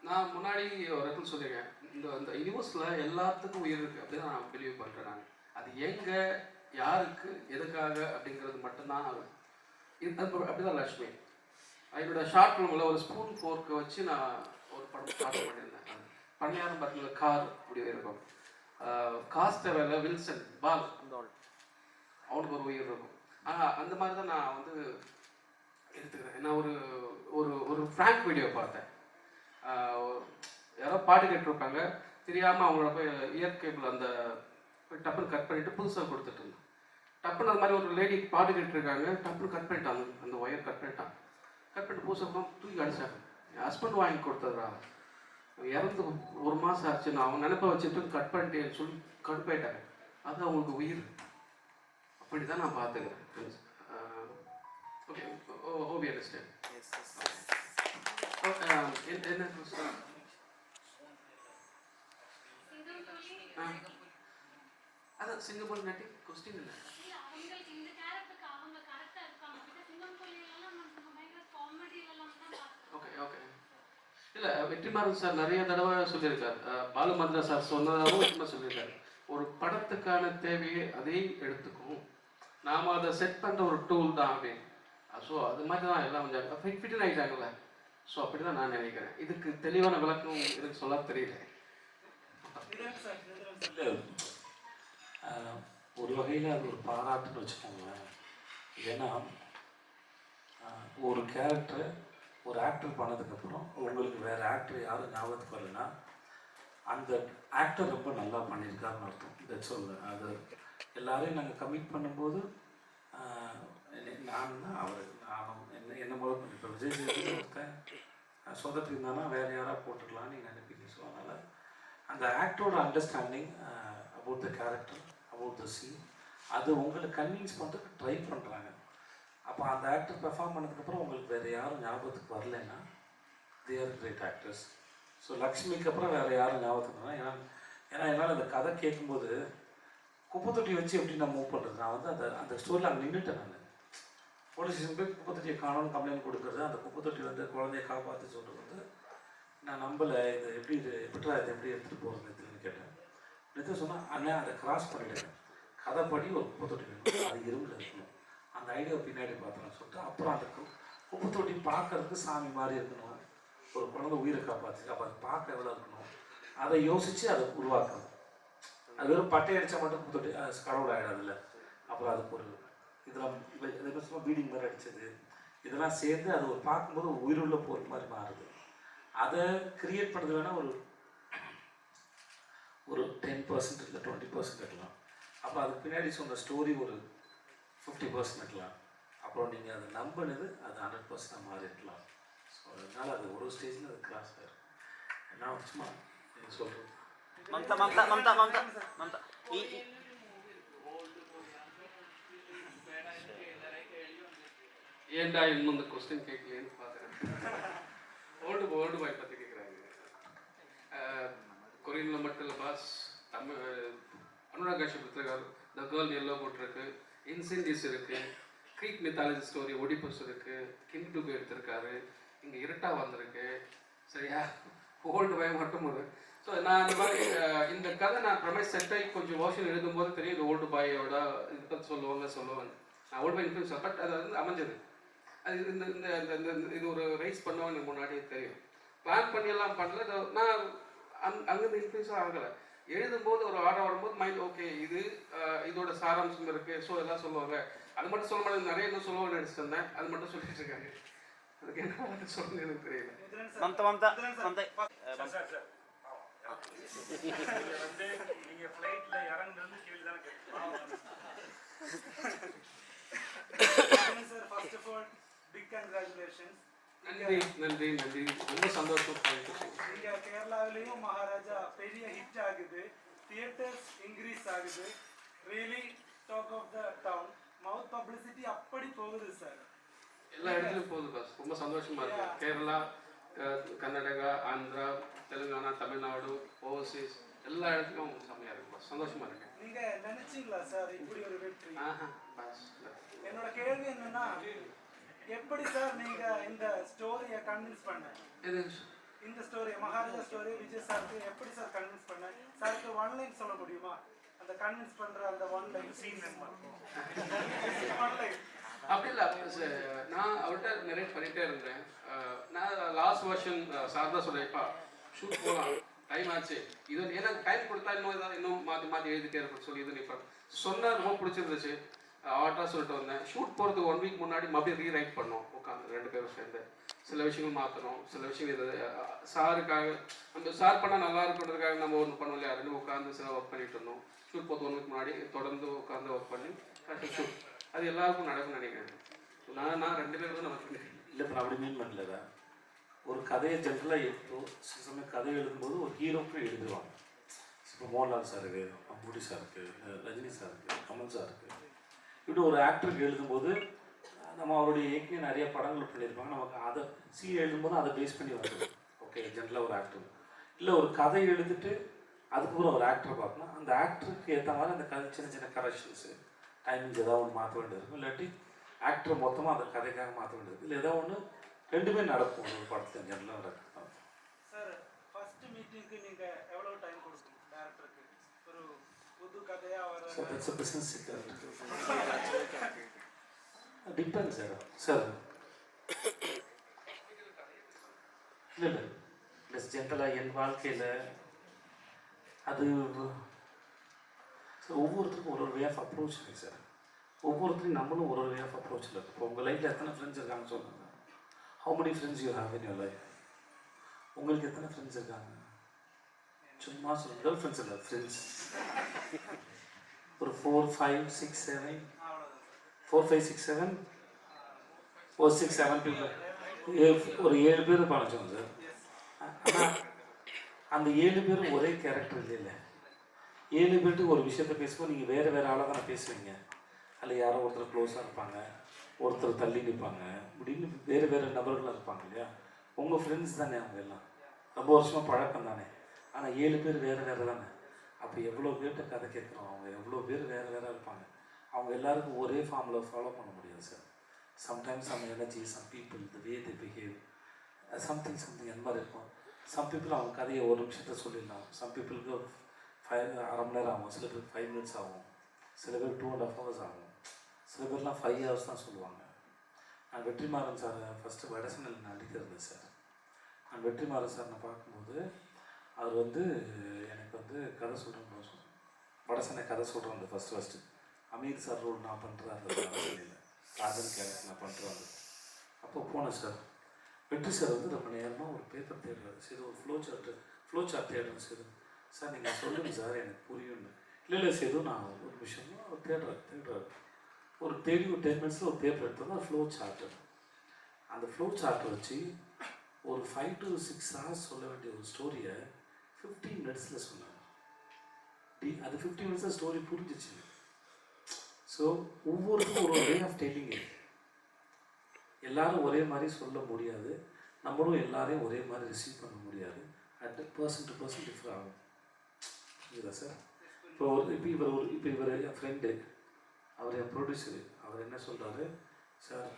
நான் முன்னாடி ஒரு இடத்துல சொல்லியிருக்கேன், இந்த யூனிவர்ஸில் எல்லாத்துக்கும் உயிர் இருக்குது அப்படின்னு நான் பிலீவ் பண்ணுறேன். நான் அது எங்கே, யாருக்கு, எதுக்காக அப்படிங்கிறது மட்டும்தான் அப்படிதான் லக்ஷ்மி. என்னோட ஷார்ட் ஃபிலிமில் ஒரு ஸ்பூன் ஃபோர்க்கை வச்சு நான் ஒரு படம் ஸ்டார்ட் பண்ணியிருந்தேன். பண்ணையாரம் பார்த்தீங்கன்னா கார் இப்படி இருக்கும், காஸ்டரில் வில்சன் பால் அவனுக்கு ஒரு உயிர் இருக்கும். அந்த மாதிரி தான் நான் வந்து எடுத்துக்கிறேன். நான் ஒரு ஒரு ஒரு ஃப்ராங்க் வீடியோ பார்த்தேன். யாரோ பாட்டு கேட்டிருப்பாங்க, தெரியாமல் அவங்களோட போய் இயர் கேபிள் அந்த டப்புன்னு கட் பண்ணிவிட்டு புதுசாக கொடுத்துட்டு இருந்தேன். டப்புன்னு அந்த மாதிரி ஒரு லேடி பாட்டு கேட்டுருக்காங்க, டப்புன்னு கட் பண்ணிட்டாங்க, அந்த ஒயர் கட் பண்ணிட்டான். கட் பண்ணிட்டு புதுசாக தூக்கி அடிச்சாங்க. என் ஹஸ்பண்ட் வாங்கி கொடுத்ததுரா, இறந்து 1 மாதம் ஆச்சு, நான் அவங்க நினைப்ப வச்சுட்டு கட் பண்ணிட்டேன்னு சொல்லி கடுப்பாயிட்டாங்க. அது அவங்களுக்கு உயிர். அப்படி தான் நான் பார்த்துக்கிறேன். Okay, hobby understand. என்ன அதான் சிங்கப்பூர் நட்டி கொஸ்டின் இல்லை. Okay okay. இல்லை, வெற்றிமாறன் சார் நிறைய தடவை சொல்லியிருக்காரு, பாலுமந்திரா சார் சொன்னதாகவும் வெற்றிமாறன் சொல்லியிருக்காரு, ஒரு படத்துக்கான தேவையை அதையும் எடுத்துக்கும், நாம் அதை செட் பண்ணுற ஒரு டூல் தான் அப்படின்னு. ஸோ அது மாதிரி தான் எல்லாம் கொஞ்சம் ஃபிட்டின் ஆகிட்டாங்கல்ல. ஸோ அப்படி தான் நான் நினைக்கிறேன். இதுக்கு தெளிவான விளக்கம் எனக்கு சொல்ல தெரியல. ஒரு வகையில் அது ஒரு பாராட்டுன்னு வச்சுக்கோங்களேன். ஏன்னா ஒரு கேரக்டர் ஒரு ஆக்டர் பண்ணதுக்கப்புறம் உங்களுக்கு வேறு ஆக்டர் யாரும் ஞாபகத்துக்கு வரலைன்னா அந்த ஆக்டர் ரொம்ப நல்லா பண்ணியிருக்காருன்னு அர்த்தம். That's all. அது எல்லாரையும் நாங்கள் கமிட் பண்ணும்போது நானும் என்ன முதல் பண்ணி இப்போ விஜய் சேதுபதி ஒருத்தன் சொதப்பி இருந்தானா வேறு யாராக போட்டுக்கலான்னு நீங்கள் நினைப்பீங்க. ஸோ அதனால் அந்த ஆக்டரோட understanding about the character, about the scene, அது உங்களை கன்வின்ஸ் பண்ணுறதுக்கு ட்ரை பண்ணுறாங்க. அப்போ அந்த ஆக்டர் பெர்ஃபார்ம் பண்ணதுக்கப்புறம் உங்களுக்கு வேறு யாரும் ஞாபகத்துக்கு வரலைன்னா they are great actors. So லக்ஷ்மிக்கு அப்புறம் வேறு யாரும் ஞாபகத்துக்கு வரல. ஏன்னா என்னால் அந்த கதை கேட்கும்போது குப்பை தொட்டி வச்சு எப்படி நான் மூவ் பண்ணுறது, நான் வந்து அந்த ஸ்டோரியில் அங்கே நின்றுட்டேன். நான் போலீஸ் ஸ்டேஷன் போய் குப்பை தொட்டியை காணோன்னு கம்ப்ளைண்ட் கொடுக்குறது, அந்த குப்பை தொட்டி வந்து குழந்தைய காப்பாற்றி சொல்கிறது வந்து நான் நம்பலை. இது எப்படி இது எடுத்துகிட்டு போகிறது இதுன்னு கேட்டேன். எடுத்து சொன்னால் அண்ணன் அதை கிராஸ் பண்ணிவிடுங்க, கதைப்படி ஒரு குப்பை தொட்டி வேணும், அது இரும்பில் இருக்கணும், அந்த ஐடியா பின்னாடி பார்த்தோன்னு சொல்லிட்டு அப்புறம் அந்த குப்பை தொட்டி பார்க்கறதுக்கு சாமி மாதிரி இருக்கணும், ஒரு குழந்தை உயிரை காப்பாற்றி அப்போ அது பார்க்க எவ்வளோ இருக்கணும், அதை யோசித்து அதை உருவாக்கணும். அது வெறும் பட்டை அடித்தா மட்டும் குப்பை தொட்டி கடவுள் ஆகிடாதுல்ல. அப்புறம் அதுக்கு ஒரு இதெல்லாம் சும்மா பீடிங் மாதிரி அடித்தது இதெல்லாம் சேர்ந்து அது ஒரு பார்க்கும்போது ஒரு உயிருள்ள பொருள் மாதிரி மாறுது. அதை கிரியேட் பண்ணுறது வேணால் ஒரு 10% இல்லை 20% இருக்கலாம். அப்போ அதுக்கு பின்னாடி சொன்ன ஸ்டோரி ஒரு 50% இருக்கலாம். அப்புறம் நீங்கள் அதை நம்பினது அது 100% மாறி இருக்கலாம். ஸோ அதனால் அது ஒரு ஸ்டேஜில் அது கிராஸ் ஆகிடும். என்ன சும்மா நீங்கள் சொல்கிறது ஏன்டா இன்னும் இந்த கொஸ்டின் கேட்கலன்னு பார்க்குறேன். ஓல்டு பாய் பற்றி கேட்குறாங்க. கொரியனில் மட்டும் இல்லை பாஸ், தமிழ் அனுராக் காஷ்யப் எடுத்திருக்காரு, த கேர்ள் எல்லோ போட்டிருக்கு, இன்சென்டிஸ் இருக்குது, க்ரீக் மித்தாலஜி ஸ்டோரி ஒடிபஸ் இருக்குது, கிங் டுபே எடுத்திருக்காரு, இங்கே இருட்டா வந்திருக்கு. சரியா, ஓல்டு பாய் மட்டும் ஒரு. ஸோ நான் அந்த மாதிரி இந்த கதை நான் ப்ரமைஸ் செட்டாகி கொஞ்சம் வருஷன் எழுதும்போது தெரியும் இது ஓல்டு பாயோட இது பற்றி சொல்லுவாங்க. நான் ஓல்டு பாய் இன்ஃப்ளூன்ஸ், பட் அது வந்து அமைஞ்சது. அது இது ஒரு ரைஸ் பண்ணுவோம் எனக்கு முன்னாடியே தெரியும். பிளான் பண்ணியெல்லாம் பண்ணல. நான் அங்கேருந்து இன்க்ரீஸாக ஆகலை. எழுதும்போது ஒரு ஆர்டர் வரும்போது மைண்ட் ஓகே இது இதோட சாராம்சம் இருக்குது, ஸோ எல்லாம் சொல்லுவாங்க. அது மட்டும் சொல்ல மாட்டேன், நிறைய இன்னும் சொல்லுவாங்கன்னு நினச்சிட்டு இருந்தேன். அது மட்டும் சொல்லிட்டு இருக்காங்க. அதுக்கு என்ன சொல்லுங்க எனக்கு தெரியல. நீங்க ஃப்ளைட்ல இறங்குறது கேள்விதான் கேட்கணும். Sir first of all big congratulations. நன்றி நன்றி நன்றி, ரொம்ப சந்தோஷம். இங்க கேரளாவிலையும் மகாராஜா பெரிய ஹிட் ஆகுது, தியேட்டர்ஸ் இன்க்ரீஸ் ஆகுது, really talk of the town, mouth publicity அப்படி போகுது சார். எல்லா இடத்துலையும் போகுது பாஸ், ரொம்ப சந்தோஷமா இருக்கு. கேரளா, கர்நாடகா, ஆந்திரா, தெலுங்கானா, தமிழ்நாடு, ஓவர்சீஸ் எல்லா இடத்துலையும் செம்மையா இருக்கு பாஸ், சந்தோஷமா இருக்கு. நீங்க நினைச்சீங்களா சார் இப்படி ஒரு வெற்றி? பாஸ் என்னோட கேள்வி என்னன்னா, எப்படி சார் நீங்க இந்த ஸ்டோரியை கன்வின்ஸ் பண்ண, இந்த ஸ்டோரி மகாராஜா ஸ்டோரி விஜய் சாருக்கு எப்படி சார் கன்வின்ஸ் பண்ண? சாருக்கு ஒன் லைன் சொல்ல முடியுமா? அந்த கன்வின்ஸ் பண்ற அந்த one line scene one line. அப்படி இல்லை, நான் அவர்கிட்ட நரேட் பண்ணிகிட்டே இருந்தேன். நான் லாஸ்ட் வெர்ஷன் சார் தான் சொல்லிப்பா ஷூட் போகலாம், டைம் ஆச்சு, இது ஏன்னா டைம் கொடுத்தா இன்னும் மாற்றி மாற்றி எழுதிட்டே இருக்கும் சொல்லி இது இப்போ சொன்னால் ரொம்ப பிடிச்சிருந்துச்சு. ஆர்டராக சொல்லிட்டு வந்தேன். ஷூட் போகிறதுக்கு 1 வீக் முன்னாடி மறுபடியும் ரீரைட் பண்ணோம் உட்காந்து 2 பேரும் சேர்ந்து. சில விஷயங்கள் மாற்றணும், சில விஷயங்கள் இது சாருக்காக நம்ம சார் பண்ணால் நல்லா இருக்குன்றதுக்காக நம்ம ஒன்று பண்ணோம் இல்லையா, 2 உட்காந்து சில ஒர்க் பண்ணிட்டு இருந்தோம். ஷூட் போகிறது 1 வீக் முன்னாடி தொடர்ந்து உட்காந்து ஒர்க் பண்ணி ஷூட் அது எல்லாருக்கும் நடக்கும்னு நினைக்கிறேன். நான் 2 பேரும் தான் நடக்குது. இல்லை இப்போ நான் அப்படி மீன் பண்ணல. ஒரு கதையை ஜென்ரலாக எடுத்தோம். சில சமயம் கதை எழுதும்போது ஒரு ஹீரோக்கும் எழுதுவாங்க. இப்போ மோகன்லால் சாருக்கு, மம்முட்டி சாருக்கு, ரஜினி சாருக்கு, கமல் சாருக்கு, இப்படி ஒரு ஆக்டருக்கு எழுதும்போது நம்ம அவருடைய ஏற்கனவே நிறைய படங்கள் பண்ணியிருப்பாங்க. நமக்கு அதை எழுதும்போது அதை பேஸ் பண்ணி வருது. ஓகே, ஜென்ரலாக ஒரு ஆக்டர் இல்லை ஒரு கதை எழுதிட்டு அதுக்கப்புறம் ஒரு ஆக்டரை பார்க்கணும். அந்த ஆக்டருக்கு ஏற்ற மாதிரி அந்த கதை சின்ன சின்ன கரெக்ஷன்ஸு டைமிங் ஏதாவது ஒன்று மாற்ற வேண்டியது இருக்கும். இல்லாட்டி ஆக்டர் மொத்தமாக அந்த கதைக்காக மாற்ற வேண்டியது இல்லை, ஏதாவது ஒன்று 2மே நடக்கும் ஒரு படத்தில் ஜென்ரலாக நடக்கும். சார் ஃபர்ஸ்ட் மீட்டிங்க்கு நீங்கள் எவ்வளோ டைம் கொடுக்கும் டேரக்டருக்கு? ஒரு புது கதையாக வர sir that's a business secret. Depends sir. இல்லை இல்லை ப்ளஸ் ஜென்ரலாக என் வாழ்க்கையில் அது சார் ஒவ்வொருத்தருக்கும் ஒரு வே ஆஃப் அப்ரோச் இருக்குது சார். ஒவ்வொருத்தரும் நம்மளும் ஒரு வே ஆஃப் அப்ரோச்சில் இருக்குது. இப்போ உங்கள் லைஃப்பில் எத்தனை ஃப்ரெண்ட்ஸ் இருக்காங்கன்னு சொல்லுங்கள். How many friends you have in your life? உங்களுக்கு எத்தனை ஃப்ரெண்ட்ஸ் இருக்காங்க? சும்மா சொல்லுங்கள், கேர்ள் ஃப்ரெண்ட்ஸ் இல்லை, ஃப்ரெண்ட்ஸ். ஒரு 4, 5, 6, 7 4, 5, 6, 7 ஒரு 6, 7 people, ஒரு 7 பேர் பழச்சோம் சார். ஆனால் அந்த 7 பேரும் ஒரே கேரக்டர் இல்லைல்ல. 7 பேர்ட்டு ஒரு விஷயத்த பேசும்போது நீங்கள் வேறு வேறு ஆளாக தானே பேசுவீங்க. அதில் யாரோ ஒருத்தர் க்ளோஸாக இருப்பாங்க, ஒருத்தர் தள்ளி நிற்பாங்க, இப்படின்னு வேறு வேறு நபர்களாக இருப்பாங்க இல்லையா. உங்கள் ஃப்ரெண்ட்ஸ் தானே அவங்க எல்லாம், ரொம்ப வருஷமாக பழக்கம் தானே. ஆனால் 7 பேர் வேறு வேறு தானே. அப்போ எவ்வளோ பேர்கிட்ட கதை கேட்குறோம், அவங்க எவ்வளோ பேர் வேறு வேறு இருப்பாங்க. அவங்க எல்லாருக்கும் ஒரே ஃபார்மில் ஃபாலோ பண்ண முடியாது சார். சம்டைம்ஸ் நம்ம energy, some people the way they behave, something அந்த மாதிரி இருக்கும். சம் பீப்புள் அவங்க கதையை 1 நிமிஷத்தை சொல்லிடலாம். சம் பீப்புளுக்கு 1/2 மணி நேரம் ஆகும், சில பேருக்கு 5 மினிட்ஸ் ஆகும், சில பேர் 2.5 hours ஆகும், சில பேர்லாம் 5 hours தான் சொல்லுவாங்க. நான் வெற்றிமாறன் சார் ஃபஸ்ட்டு வடசனில் நடிக்கிறது சார். நான் வெற்றிமாறன் சார் நான் பார்க்கும்போது அவர் எனக்கு கதை சொல்கிறேன், வடசனை கதை சொல்கிறேன். ஃபஸ்ட்டு அமீர் சார் ரோல் நான் பண்ணுறேன், அந்த வடசனையில் ராஜன் கேரக்டர் நான் பண்ணுறேன். அப்போ போனேன் சார். வெற்றி சார் ரொம்ப நேரமாக ஒரு பேப்பர் தேடுறாரு. சரி ஒரு ஃப்ளோ சார்ட் தேடுறேன் சார் நீங்கள் சொல்லுங்கள் சார் எனக்கு புரியும்னு. இல்லை சேது நான் ஒரு விஷயம் அவர் தேடுறாரு. ஒரு 10 minutes ஒரு பேப்பர் எடுத்தோம்னா ஃப்ளோ சார்ட்டு. அந்த ஃப்ளோ சார்ட்டை வச்சு ஒரு 5 to 6 hours சொல்ல வேண்டிய ஒரு ஸ்டோரியை 15 minutes சொன்னாங்க. அது 15 minutes ஸ்டோரி புரிஞ்சிச்சு. ஸோ ஒவ்வொருத்தரும் ஒரு வே ஆஃப் டெல்லிங் இருக்கு. எல்லாரும் ஒரே மாதிரி சொல்ல முடியாது, நம்மளும் எல்லாரையும் ஒரே மாதிரி ரிசீவ் பண்ண முடியாது. At person to person differ ஆகும். புரியுதா சார்? இப்போ இவர் என் ஃப்ரெண்டு, அவர் என் ப்ரொடியூசரு. அவர் என்ன சொல்கிறாரு, சார்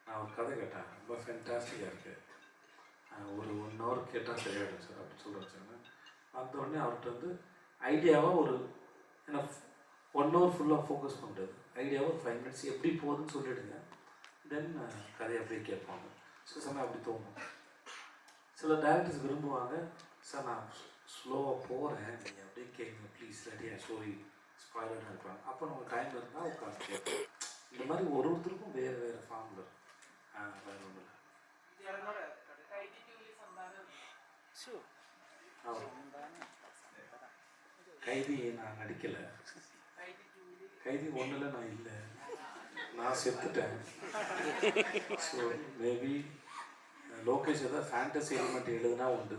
நான் ஒரு கதை கேட்டேன், ரொம்ப ஃபேன்டாஸ்டிக்காக இருக்குது, ஒரு 1 hour கேட்டால் சரியாயிடும் சார் அப்படின்னு சொல்கிறார் சார். வந்தோடனே அவர்கிட்ட ஐடியாவாக ஒரு ஏன்னா 1 hour ஃபுல்லாக ஃபோக்கஸ் பண்ணுறது, ஐடியாவாக ஒரு 5 minutes எப்படி போகுதுன்னு சொல்லிவிடுங்க. தென் கதையை அப்படியே கேட்பாங்க. சில சமயம் அப்படி தோணும். சில டேரக்டர்ஸ் விரும்புவாங்க, சார் நான் ஸ்லோவாக போகிறேன், நீங்கள் அப்படியே கேட்குங்க ப்ளீஸ், இல்லாட்டி என் ஸ்டோரி ஸ்பாயிலர்னு இருப்பாங்க. அப்போ நம்ம டைம் இருந்தால் உட்காந்து கேட்போம். இந்த மாதிரி ஒரு ஒருத்தருக்கும் வேறு வேறு ஃபார்மில் இருக்கும். வேறு ஒன்றும் இல்லை. கைதி நான் நடிக்கலை. கைதி ஒன்றில் நான் இல்லை, நான் செத்துட்டேன். ஸோ மேபி லோகேஷ் ஏதாவது ஃபேண்டசி எலிமெண்ட் எழுதுனா உண்டு.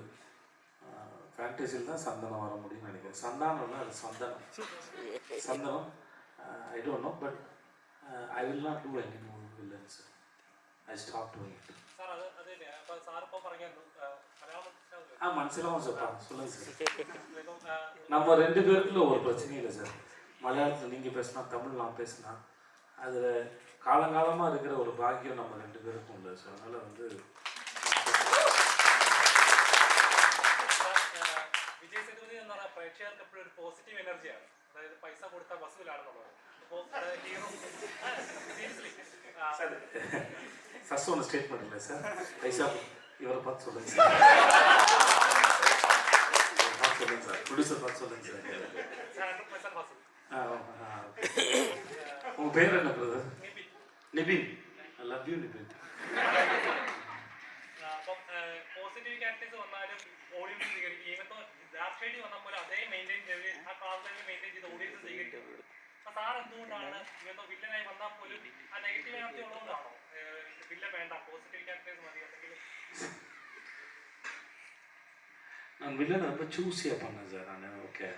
ஃபேண்டசியில் தான் சந்தனம் வர முடியும்னு நினைக்கிறேன். சந்தானம்னா அது சந்தனம் I don't know, but I will not do any more villains. I stop doing it. மனசிலாவும் சார் சொல்லுங்கள் சார். நம்ம 2 பேருக்குள்ள ஒரு பிரச்சனையும் இல்லை சார். மலையாளத்தில் நீங்கள் பேசினா, தமிழ் நான் பேசினா, அதில் காலங்காலமாக இருக்கிற ஒரு பாக்கியம் நம்ம 2 பேருக்கும் இல்லை சார். அதனால் வந்து വിജയ് സേതുപതി എന്ന് പറഞ്ഞാൽ പ്രേക്ഷകർക്ക് എപ്പോഴും ഒരു പോസിറ്റീവ് എനർജിയാണ്. അതായത് പൈസ കൊടുത്താൽ വസൂലാണെന്നുള്ളത്. അപ്പോൾ ഹീറോ സീരിയസ്ലി ஃபஸ்ட் ஒன்று ஸ்டேட்மெண்ட் இல்லை சார். பைசா இவரை பார்த்து சொல்லுங்கள் சார். பார்த்து சொல்லுங்கள் சார். ப்ரொடியூசர் பார்த்து சொல்லுங்கள் சார். 100% വസൂൽ. உங்கள் பேர் என்ன brother? Nibin. I love you Nibin. അപ്പം പോസിറ്റീവ് ക്യാരക്ടേഴ്സ് വന്നാലും ഓഡിയൻസ് സ്വീകരിക്കും. ഇങ്ങനത്തെ ഡാർക്ക് ഷെയ്ഡ് വന്നപ്പോൾ അതേ മെയിൻറ്റെയിൻ ചെയ്ത് ആ ക്ലാസ് മെയിൻറ്റെയിൻ ചെയ്ത് ഓഡിയൻസ് സ്വീകരിക്കും. അപ്പൊ സാർ എന്തുകൊണ്ടാണ് ഇങ്ങനത്തെ വില്ലനായി വന്നാൽ പോലും ആ നെഗറ്റീവ് എനർജി ഉള്ളതുകൊണ്ടാണോ വില്ലൻ വേണ്ട, പോസിറ്റീവ് ക്യാരക്ടേഴ്സ് മതി എന്തെങ്കിലും? நான் வில்லனை ரொம்ப சூஸியாக பண்ணேன் சார் நான். ஓகே,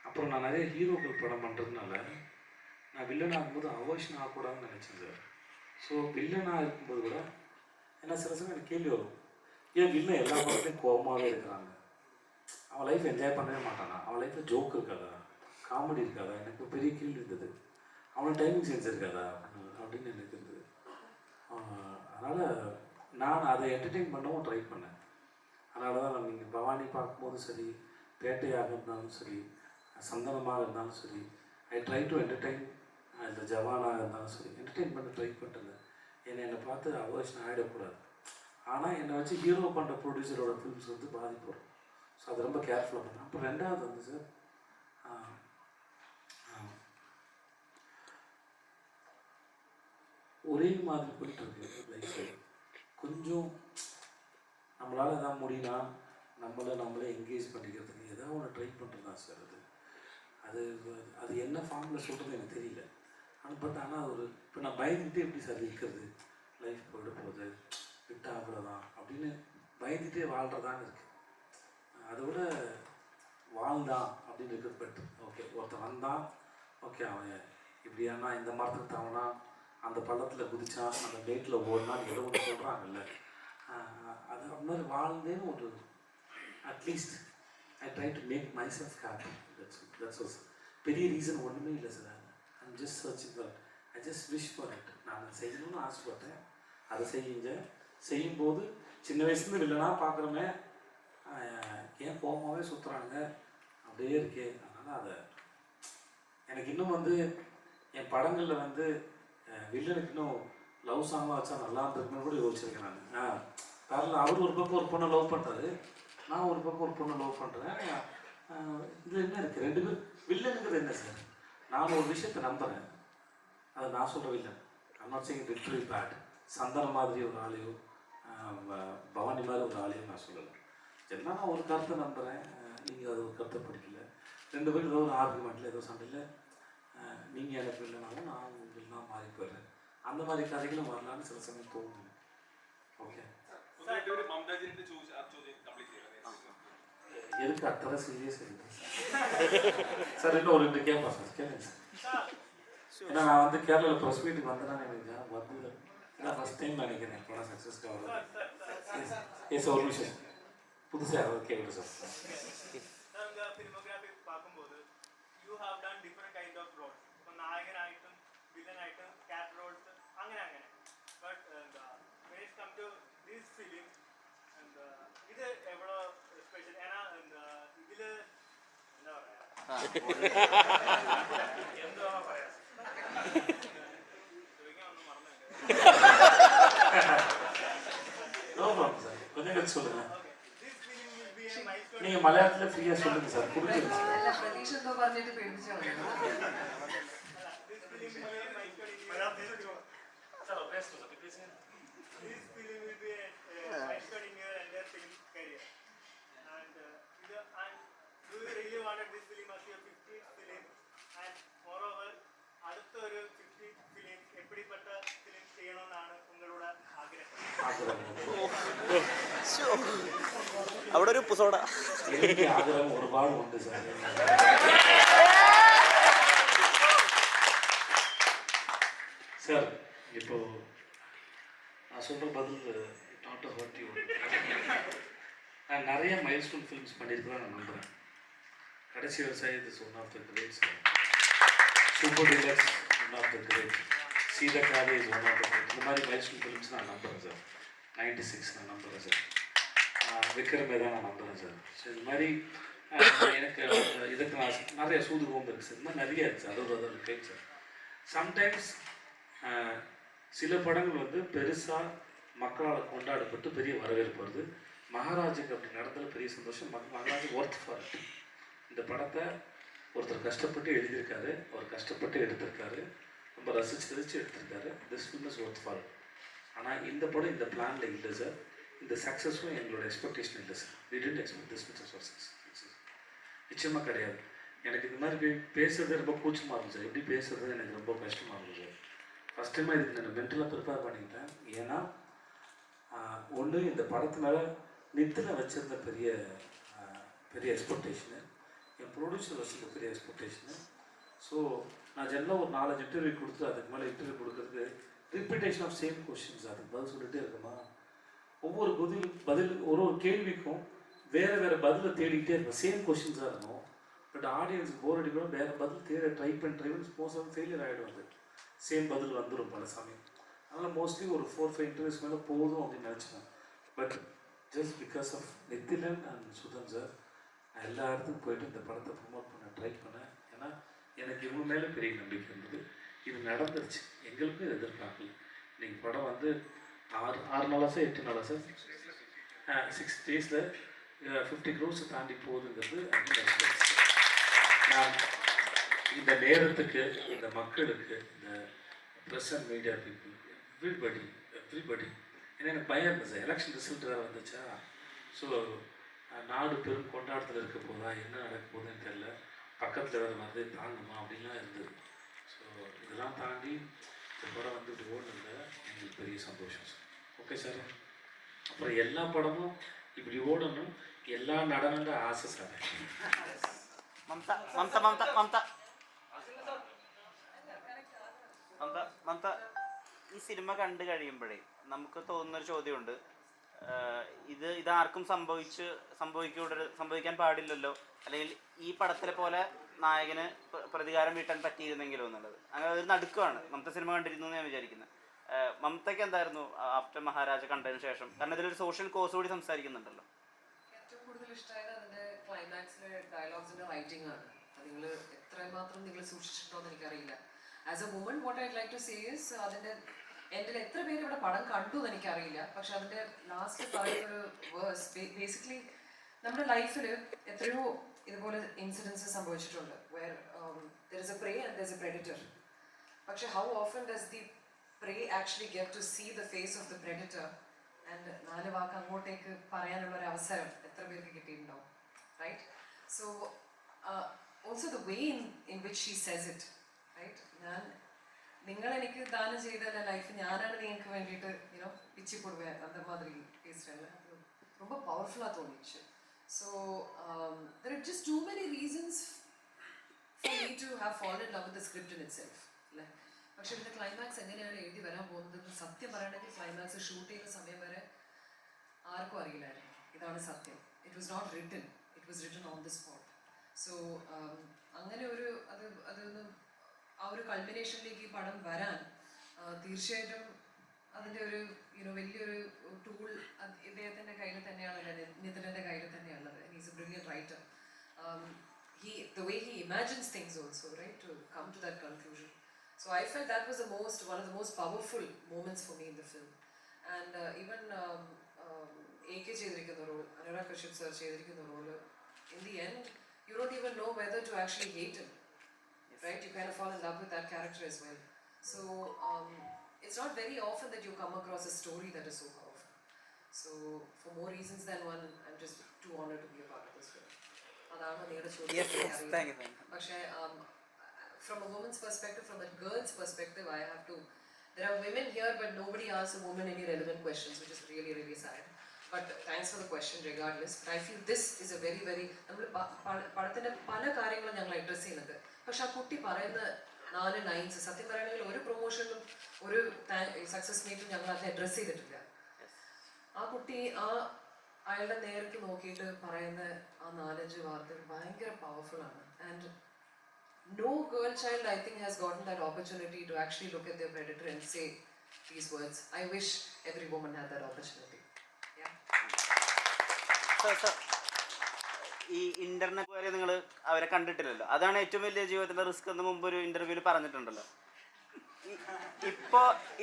அப்புறம் நான் நிறைய ஹீரோக்கள் படம் பண்ணுறதுனால நான் வில்லனாக இருக்கும்போது அவாய்ஷன் ஆகக்கூடாதுன்னு நினச்சேன் சார். ஸோ வில்லனாக இருக்கும்போது கூட ஏன்னா சில சமயம் எனக்கு கேள்வி வரும், ஏன் வில்லன் எல்லா படத்துலையும் கோபமாகவே இருக்கிறாங்க, அவன் லைஃப் என்ஜாய் பண்ணவே மாட்டானா, அவன் லைஃப்பில் ஜோக் இருக்காதா, காமெடி இருக்காதா? எனக்கு பெரிய கேள்வி இருந்தது. அவனுக்கு டைமிங் சென்ஸ் இருக்காதா அப்படின்னு எனக்கு இருந்தது. அதனால் நான் அதை என்டர்டெயின் பண்ணவும் ட்ரை பண்ணேன். அதனால தான் நீங்கள் பவானி பார்க்கும்போது சரி, பேட்டையாக இருந்தாலும் சரி, சந்தனமாக இருந்தாலும் சரி, ஐ ட்ரை டு என்டர்டெயின். இந்த ஜவானாக இருந்தாலும் சரி, என்டர்டெயின் பண்ண ட்ரை பண்ணிட்டேன். என்னை பார்த்து அவாய்ஷன் ஆகிடக்கூடாது. ஆனால் என்னை வச்சு ஹீரோ பண்ணுற ப்ரொடியூசரோட ஃபிலிம்ஸ் வந்து பாதிப்பு வரும். ஸோ அது ரொம்ப கேர்ஃபுல்லாக பண்ணேன். அப்புறம் 2வது வந்து சார், ஒரே மாதிரி போயிட்டுருக்கு லைஃப். கொஞ்சம் நம்மளால் எதாவது முடியும்னா நம்மளே என்கேஜ் பண்ணிக்கிறதுக்கு ஏதாவது ஒன்று ட்ரை பண்ணுறது தான் சார். அது அது என்ன ஃபார்மில் சொல்கிறது எனக்கு தெரியல. ஆனால் அது ஒரு இப்போ நான் பயந்துகிட்டே எப்படி சார் இருக்கிறது, லைஃப் போயிட போகுது, விட்டா அவ்வளோதான் அப்படின்னு பயந்துகிட்டே வாழ்கிறதான்னு இருக்குது. அதை விட வாழ்ந்தான் அப்படின்னு இருக்கிறது பெட்டர். ஓகே, ஒருத்தன் வந்தான், ஓகே அவன் இப்படியானா இந்த மரத்துக்கு தாவனா, அந்த பள்ளத்தில் குதிச்சான், அந்த மேட்டில் ஓடினான்னு ஏதோ ஒன்று சொல்கிறாங்கல்ல, அது அந்த மாதிரி வாழ்ந்தேன்னு ஒரு at least I try to make myself happy. That's பெரிய ரீசன் ஒன்றுமே இல்லை sir. I'm just searching for it. I just wish for it. நான் செய்யணும்னு ஆசைப்பட்டேன், அதை செய்யும்போது சின்ன வயசுலேருந்து இல்லைனா பார்க்குறோமே ஏன் கோபமாகவே சுற்றுறாங்க அப்படியே இருக்கே. அதனால் அதை எனக்கு இன்னும் வந்து என் படங்களில் வந்து வில்லனுக்கு இன்னும் லவ் சாங்லாம் வச்சா நல்லா இருந்திருக்குன்னு கூட யோசிச்சிருக்கேன் நான். காரணம் அவர் ஒரு பக்கம் ஒரு பொண்ணை லவ் பண்ணுறாரு, நான் ஒரு பக்கம் ஒரு பொண்ணை லவ் பண்ணுறேன். இதில் என்ன இருக்குது, 2 பேர் வில்லனுங்கிறது என்ன சார்? நான் ஒரு விஷயத்தை நம்புகிறேன், அதை நான் சொல்கிற வில்லன். I'm not saying literally bad. Santhanam மாதிரி ஒரு ஆளையோ பவானி மாதிரி ஒரு ஆளையோ நான் சொல்லலை. எல்லாம் நான் ஒரு கருத்தை நம்புகிறேன், நீங்கள் அது ஒரு கருத்தை படிக்கல. 2 பேரும் ஏதோ ஒரு ஆர்குமெண்ட்டில் ஏதோ சண்டையில் நீங்கள் எனக்கு இல்லைனாலும் நான் உங்களுக்கு மாறி போயிடுறேன். அந்த மாதிரி கதைகளும் வரலான்னு சில சமயம் தோணும். ஓகே, எதுக்கு அத்தனை சீரியஸ் இருக்கு சார்? இன்னும் ஒரு 2 கேட்பேன் சார், கேளுங்க சார். ஏன்னா நான் வந்து கேரளாவில் ப்ரெஸ் மீட்டுக்கு வந்தேன்னா எனக்கு வந்து இதான் ஃபஸ்ட் டைம் நினைக்கிறேன் படம் சக்ஸஸ்க்காக வருது. எஸ் ஒரு விஷயம் புதுசாக கேட்குது சார். ഫിലിമോഗ്രാഫി പാക്കുമ്പോൾ you have done different kind of roles. ഇപ്പോൾ നായകനായിട്ടും വില്ലനായിട്ടും ക്യാരക്ടർ റോൾസ് അങ്ങനെ but when it come to these film ഇത് എവ്വളോ സ്പെഷ്യൽ ഏനാ ഇതില് എന്താ പറയാ എന്താ പറയാ ചോദിക്കാൻ ഒന്നും മറന്നു பதில் சொல்லுங்க. Okay, this film will be a milestone. நீங்க மலையாளத்துல ஃப்ரீயா சொல்லுங்க சார், கொடுக்குறேன் சார். അല്ല പ്രതീക്ഷ എന്തോ പറഞ്ഞിട്ട് പേടിപ്പിച്ചാ മതി. This film will be a milestone in your. This film will be a milestone in your entire film career. And do you really wanted this film as your 50th film? And moreover, അടുത്ത ഒരു 50th film എപ്പിടിപ്പെട്ട film ചെയ്യണമെന്നാണ് നിങ്ങളുടെ ആഗ്രഹം? അവിടെ ഒരു പുസോട എനിക്ക് ആഗ്രഹം ഒരുപാട് ഉണ്ട് സാർ. சார் இப்போ நான் சொல்கிற பதில் நாட் ஹர்ட் யூ. நான் நிறைய மைல்ஸ்டோன் ஃபிலிம்ஸ் பண்ணியிருக்கிறேன் நான் நம்புகிறேன். Kadaisi Vivasayi is one of the great sir. Super Deluxe one of the great. Seethakaathi is one of the great. இந்த மாதிரி மைல்ஸ்டோன் ஃபிலிம்ஸ் நான் நம்புகிறேன் சார். 96 நான் நம்புகிறேன் சார். விக்ரமே தான் நான் நம்புகிறேன் சார். ஸோ இது மாதிரி எனக்கு இதுக்கு நான் நிறைய சூதுகோம்பு இருக்குது சார். இந்த மாதிரி நிறைய இருக்குது சார். அதோட கேட்கு சார். சம்டைம்ஸ் சில படங்கள் வந்து பெருசாக மக்களால் கொண்டாடப்பட்டு பெரிய வரவேற்பு வருது. மகாராஜுக்கு அப்படி நடந்ததில் பெரிய சந்தோஷம். Maharaj worth for it. இந்த படத்தை ஒருத்தர் கஷ்டப்பட்டு எழுதியிருக்காரு, அவர் கஷ்டப்பட்டு எடுத்திருக்காரு, ரொம்ப ரசித்து எடுத்திருக்காரு. This film is worth for it. ஆனால் இந்த படம் இந்த பிளானில் இல்லை சார். இந்த சக்ஸஸும் எங்களோட எக்ஸ்பெக்டேஷன் இல்லை sir. We didn't expect this much of success. நிச்சயமாக கிடையாது. எனக்கு இந்த மாதிரி பேசுறது ரொம்ப கூச்சமாக இருக்கும் சார். எப்படி பேசுறது எனக்கு ரொம்ப கஷ்டமாக இருக்கும் சார். ஃபஸ்ட் டைமாக இதுக்கு நான் மென்டலாக ப்ரிப்பேர் பண்ணிக்கிட்டேன். ஏன்னா ஒன்று இந்த படத்தினால நித்தில் வச்சுருந்த பெரிய எக்ஸ்பெக்டேஷனு, என் ப்ரொடியூசர் வச்சுருந்த பெரிய எக்ஸ்பெக்டேஷனு. ஸோ நான் ஜென்ரலாக ஒரு 4 இன்டர்வியூ கொடுத்து அதுக்கு மேலே இன்டர்வியூ கொடுக்குறதுக்கு ரிப்பீட்டேஷன் ஆஃப் சேம் கொஷின்ஸ், அதுக்கு பதில் சொல்லிகிட்டே இருக்குமா, ஒவ்வொரு பதில் ஒரு கேள்விக்கும் வேறு பதிலை தேடிக்கிட்டே இருக்கும். சேம் கொஷின்ஸாக இருக்கும். பட் ஆடியன்ஸுக்கு போர் அடிக்கணும், வேறு பதில் தேட ட்ரை பண்ணி மோஸ்ட் ஃபெயிலியர் ஆகிடும். அது சேம் பதில் வந்துடும் பல சமயம். அதனால் மோஸ்ட்லி ஒரு 4-5 இன்டர்வியூஸ் மேலே போதும் அப்படின்னு நினச்சிப்பேன். But just because of Nithilan and Sudhan sir நான் எல்லா இடத்துக்கும் போயிட்டு இந்த படத்தை ப்ரொமோட் பண்ண ட்ரை பண்ணேன். ஏன்னா எனக்கு இவங்க மேலே பெரிய நம்பிக்கை இருந்தது. இது நடந்துருச்சு, எங்களுக்கும் இது எதிர்பார்க்கல. நீங்கள் படம் வந்து 6 நாளா சார் 8 நாளா சார் 6 days 50 crores தாண்டி போகுதுங்கிறது நான் இந்த நேரத்துக்கு இந்த மக்களுக்கு இந்த press and media people everybody ஏன்னா எனக்கு பயம் இருந்தது சார். எலெக்ஷன் ரிசல்ட் வேறு வந்துச்சா. ஸோ நாடு பெரும் கொண்டாட்டத்தில் இருக்க போதா, என்ன நடக்க போகுதுன்னு தெரில, பக்கத்தில் வேறு வந்து தாங்குமா அப்படின்லாம் இருந்தது. ஸோ இதெல்லாம் தாண்டி இந்த படம் வந்து இப்படி ஓடுனதில் எங்களுக்கு பெரிய சந்தோஷம் சார். Okay sir. அப்புறம் எல்லா படமும் இப்படி ஓடணும், எல்லா நடனங்க ஆசை சார். മമത ഈ സിനിമ കണ്ടു കഴിയുമ്പോഴേ നമുക്ക് തോന്നുന്നൊരു ചോദ്യമുണ്ട്. ഇതാർക്കും സംഭവിക്കാൻ പാടില്ലല്ലോ, അല്ലെങ്കിൽ ഈ പടത്തിലെ പോലെ നായകന് പ്രതികാരം വീട്ടാൻ പറ്റിയിരുന്നെങ്കിലോ എന്നുള്ളത്. അങ്ങനെ ഒരു നടുക്കമാണ് മമത സിനിമ കണ്ടിരുന്നു എന്ന് ഞാൻ വിചാരിക്കുന്നത്. മമതയ്ക്ക് എന്തായിരുന്നു ആഫ്റ്റർ മഹാരാജ കണ്ടതിന് ശേഷം? കാരണം ഇതിലൊരു സോഷ്യൽ കോസ് കൂടി സംസാരിക്കുന്നുണ്ടല്ലോ. ഏറ്റവും കൂടുതൽ ഇഷ്ടമായത് അതിന്റെ ക്ലൈമാക്സിലെ ഡയലോഗ്സിന്റെ റൈറ്റിംഗ് ആണ്. അത് നിങ്ങൾ എത്രമാത്രം നിങ്ങൾ സൂക്ഷിച്ചിട്ടുണ്ടോന്ന് എനിക്കറിയില്ല. As a woman what I like to say is അതിന്റെ എൻ്റെ എത്ര പേര് ഇവിടെ പടം കണ്ടു എന്ന് എനിക്കറിയില്ല. പക്ഷെ അതിന്റെ ലാസ്റ്റ് പറയുന്നൊരു വേഴ്സ് ബേസിക്കലി നമ്മുടെ ലൈഫിൽ എത്രയോ ഇതുപോലെ ഇൻസിഡൻസ് സംഭവിച്ചിട്ടുണ്ട്. Where there is a prey and there is a predator. പക്ഷെ how often does the prey actually get to see the face of the predator and 4 വാക്ക് അങ്ങോട്ടേക്ക് പറയാനുള്ള ഒരു അവസരം എത്ര പേർക്ക് കിട്ടിയിട്ടുണ്ടാവും, right? So also the way in which she says it, right? നിങ്ങൾ എനിക്ക് ദാനം ചെയ്ത ലൈഫ് ഞാനാണ് നിങ്ങൾക്ക് വേണ്ടിയിട്ട് പിച്ചി കൊടുവേ அந்த மாதிரி பேசுறேன். ரொம்ப பவர்ஃபுல்லா தோணுச்சு. So there are just too many reasons for me to have fallen in love with the script in itself. പക്ഷെ ഇതിന്റെ ക്ലൈമാക്സ് എങ്ങനെയാണ് എഴുതി വരാൻ പോകുന്നത് സത്യം പറയണമെങ്കിൽ ക്ലൈമാക്സ് ഷൂട്ട് ചെയ്യുന്ന സമയം വരെ ആർക്കും അറിയില്ലായിരുന്നു. ഇതാണ് സത്യം. It was not written, it was written on the spot. So അങ്ങനെ ഒരു അതൊന്ന് ആ ഒരു കൾമിനേഷനിലേക്ക് ഈ പടം വരാൻ തീർച്ചയായിട്ടും അതിൻ്റെ ഒരു വലിയൊരു ടൂൾ ഇദ്ദേഹത്തിൻ്റെ കയ്യിൽ തന്നെയാണുള്ളത്, നിതിൻ്റെ കയ്യിൽ തന്നെയാണുള്ളത്. He's A brilliant writer. The way he imagines things also, right, to come to that conclusion. So I felt that was one of the most powerful moments for me in the film. And even AK ചെയ്തിരിക്കുന്ന role, Anurag Kashyap sir ചെയ്തിരിക്കുന്ന role, in the end you don't even know whether to actually hate him, right? You kind of fall in love with that character as well. So it's not very often that you come across a story that is so powerful. So for more reasons than one, I'm just too honored to be a part of this film. അതാണ് നിങ്ങളുടെ ചോദ്യം. Thank you. പക്ഷേ from a woman's perspective, from a girl's perspective, I have to. There are women here, but nobody asks a woman any relevant questions, which is really, really sad. But thanks for the question, regardless. But I feel this is a very, very. നമ്മൾ പടത്തിന്റെ പല കാര്യങ്ങളും ഞങ്ങൾ address ചെയ്യുന്നുണ്ട്. പക്ഷെ ആ കുട്ടി പറയുന്ന 4 lines സത്യം പറയുകയാണെങ്കിൽ ഒരു പ്രൊമോഷനും ഒരു സക്സസ് മീറ്റും ഞങ്ങൾ അത് അഡ്രസ് ചെയ്തിട്ടില്ല. ആ കുട്ടി അയാളുടെ നേർക്ക് നോക്കിയിട്ട് പറയുന്ന ആ 4-5 വാർത്തകൾ ഭയങ്കര പവർഫുൾ ആണ്. And no girl child, I think, has gotten that opportunity to actually look at their predator and say these words. I wish every woman had that opportunity. Yeah. So, ഈ ഇന്റർനെറ്റ് വരെ നിങ്ങൾ അവരെ കണ്ടിട്ടില്ലല്ലോ. അതാണ് ഏറ്റവും വലിയ ജീവിതത്തിലെ റിസ്ക് എന്ന് മുമ്പ് ഒരു ഇന്റർവ്യൂവിൽ പറഞ്ഞിട്ടുണ്ടല്ലോ.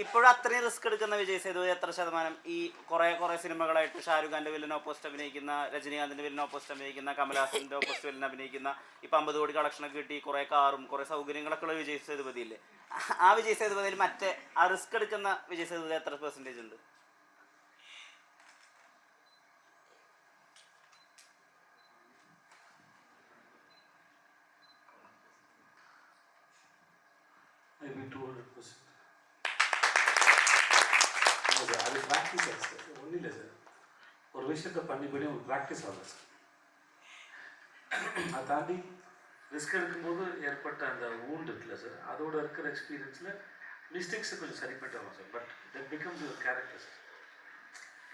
ഇപ്പോഴും അത്രയും റിസ്ക് എടുക്കുന്ന വിജയ് സേതുപതി എത്ര ശതമാനം ഈ കുറേ സിനിമകളായിട്ട് ഷാരൂഖ് ഖാൻ്റെ വില്ലൻ ഓപ്പോസിറ്റ് അഭിനയിക്കുന്ന, രജനീകാന്തിൻ്റെ വില്ലൻ ഓപ്പോസിറ്റ് അഭിനയിക്കുന്ന, കമൽഹാസൻ്റെ ഓപ്പോസിറ്റ് വില്ലൻ അഭിനയിക്കുന്ന, ഇപ്പം 50 കോടി കളക്ഷനൊക്കെ കിട്ടി, കുറേ കാറും കുറേ സൗകര്യങ്ങളൊക്കെ ഉള്ള വിജയ് സേതുപതി ഇല്ലേ? ആ വിജയ് സേതുപതിയിൽ മറ്റേ ആ റിസ്ക് എടുക്കുന്ന വിജയ് സേതുപതി എത്ര പെർസെൻറ്റേജ് ഉണ്ട്? Maybe 200%. அது ப்ராக்டிஸ் ஆகுது சார், ஒன்றும் இல்லை சார். ஒரு விஷயத்தை பண்ணி உங்களுக்கு ப்ராக்டிஸ் ஆகுது சார். அதை தாண்டி ரிஸ்க் எடுக்கும்போது ஏற்பட்ட அந்த ஊண்டு இருக்குல்ல சார், அதோட இருக்கிற எக்ஸ்பீரியன்ஸில் மிஸ்டேக்ஸை கொஞ்சம் சரி பண்ணிட்டு வரலாம் sir. But that becomes your character sir.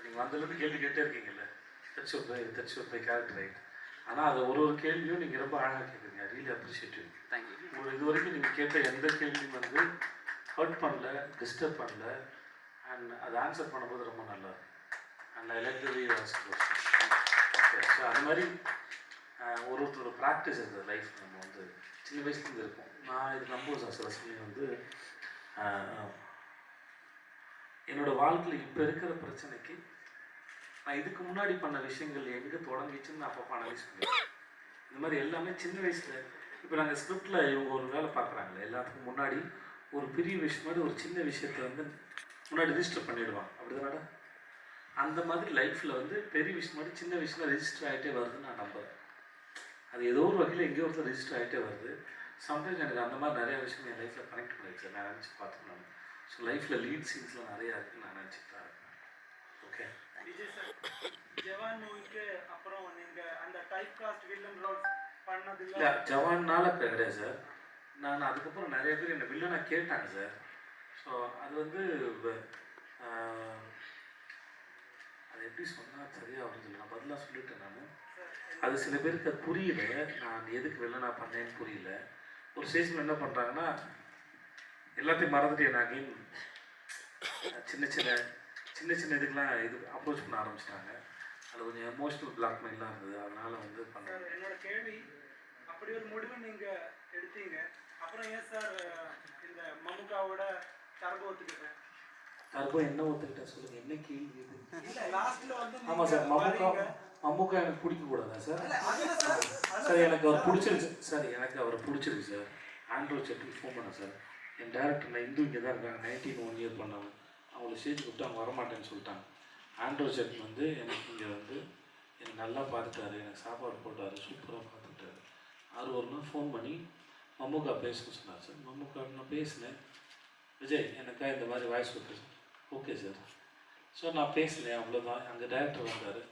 நீங்கள் வந்ததுலேருந்து கேள்வி கேட்டே இருக்கீங்கல்ல, that's your by character right. ஆனால் அது ஒரு கேள்வியும் நீங்கள் ரொம்ப அழகாக கேட்குறீங்க. I really appreciate you. Thank you. ஒரு இது வரைக்கும் நீங்கள் கேட்ட எந்த கேள்வியும் வந்து ஹர்ட் பண்ணல, டிஸ்டர்ப் பண்ணல, அண்ட் அதை ஆன்சர் பண்ணும்போது ரொம்ப நல்லா இருக்கும். And I like the way you answer question. Okay, so அந்த மாதிரி ஒருத்தரோட ப்ராக்டிஸ் இருக்குது லைஃப். நம்ம வந்து சின்ன வயசுலேருந்து இருக்கும். நான் இது நம்புவேன் சார். சில சமயம் வந்து என்னோடய வாழ்க்கையில் இப்போ இருக்கிற பிரச்சனைக்கு நான் இதுக்கு முன்னாடி பண்ண விஷயங்கள் எங்கே தொடங்கிச்சுன்னு நான் அப்பப்போ அனலைஸ் பண்ணுவேன். இந்த மாதிரி எல்லாமே சின்ன வயசில். இப்போ நாங்கள் ஸ்கிரிப்டில் இவங்க ஒரு வேலை பார்க்குறாங்களே, எல்லாத்துக்கும் முன்னாடி ஒரு பெரிய விஷயம் மாதிரி ஒரு சின்ன விஷயத்தை வந்து முன்னாடி ரிஜிஸ்டர் பண்ணிவிடுவான். அப்படி தானடா? அந்த மாதிரி லைஃப்பில் வந்து பெரிய விஷயம் மாதிரி சின்ன விஷயம் ரெஜிஸ்டர் ஆகிட்டே வருதுன்னு நான் நம்புகிறேன். அது ஏதோ ஒரு வகையில் எங்கேயோ ஒருத்தர் ரெஜிஸ்டர் ஆகிட்டே வருது. சம்டைம்ஸ் எனக்கு அந்த மாதிரி நிறையா விஷயம் என் லைஃப்பில் கனெக்ட் பண்ணிடுச்சு சார். நான் நினச்சி பார்த்துக்கலாம். ஸோ லைஃப்பில் லீட் சீன்ஸ்லாம் நிறையா இருக்குன்னு நான் நினச்சிட்டு தான் இருக்கேன். ஓகே, விஜய் சார், ஜவான் மூவிக்கு அப்புறம் நீங்கள் அந்த டைப் காஸ்ட் வில்லன் ரோல் பண்ணதில்லை? இல்லை, ஜவான்னால கிடையாது சார். நான் அதுக்கப்புறம் நிறைய பேர் என்னை வில்லனாக கேட்டாங்க சார். ஸோ அது வந்து அது எப்படி சொன்னால் சரியாக அப்படின்னு சொல்லி நான் பதிலாக சொல்லிட்டேன். நான் அது சில பேருக்கு அது புரியல. நான் எதுக்கு வில்லனாக பண்ணேன்னு புரியல. ஒரு ஸ்டேஜில் என்ன பண்ணுறாங்கன்னா எல்லாத்தையும் மறந்துட்டு நான் அகைன் சின்ன சின்ன இதுக்கெலாம் இது அப்ரோச் பண்ண ஆரம்பிச்சிட்டாங்க. அது கொஞ்சம் எமோஷ்னல் பிளாக்மெயிலாம் இருந்தது. அதனால் வந்து சார், என்னோட கேள்வி, அப்படி ஒரு முடிவு நீங்கள் எடுத்தீங்க, அப்புறம் ஏன் சார் இந்த மம்முக்காவோட டர்போ ஒத்துக்கிட்டேன்? டர்போ என்ன ஒத்துக்கிட்டேன் சொல்லுங்கள், என்ன கேள்வி இது? இல்லை, லாஸ்ட்டில் வந்து ஆமாம் சார், மம்முக்கா எனக்கு பிடிக்கக்கூடாதா சார்? சார் எனக்கு அவர் பிடிச்சிருக்கு சார். எனக்கு அவரை பிடிச்சிருக்கு சார். ஆண்ட்ரோ செட்டுக்கு ஃபோன் பண்ணேன் சார். என் டேரக்டர் நான் இந்து இங்கே தான் இருக்காங்க, 19 இயர் பண்ணவங்க. அவங்கள ஸ்டேஜ் கூப்பிட்டு அவங்க வரமாட்டேன்னு சொல்லிட்டாங்க. ஆண்ட்ரோ செட் வந்து எனக்கு இங்கே வந்து எனக்கு நல்லா பார்த்துட்டாரு, எனக்கு சாப்பாடு போட்டார், சூப்பராக பார்த்துட்டாரு. அவர் ஒரு நாள் ஃபோன் பண்ணி மம்முக்கா பேசணும்னு சொன்னார் சார். மம்முக்கா நான் பேசினேன். விஜய் எனக்கா இந்த மாதிரி வாய்ஸ் கொடுத்து சார். Okay sir. ஸோ நான் பேசினேன், அவ்வளோதான். அங்கே டேரக்டர் வந்தார்.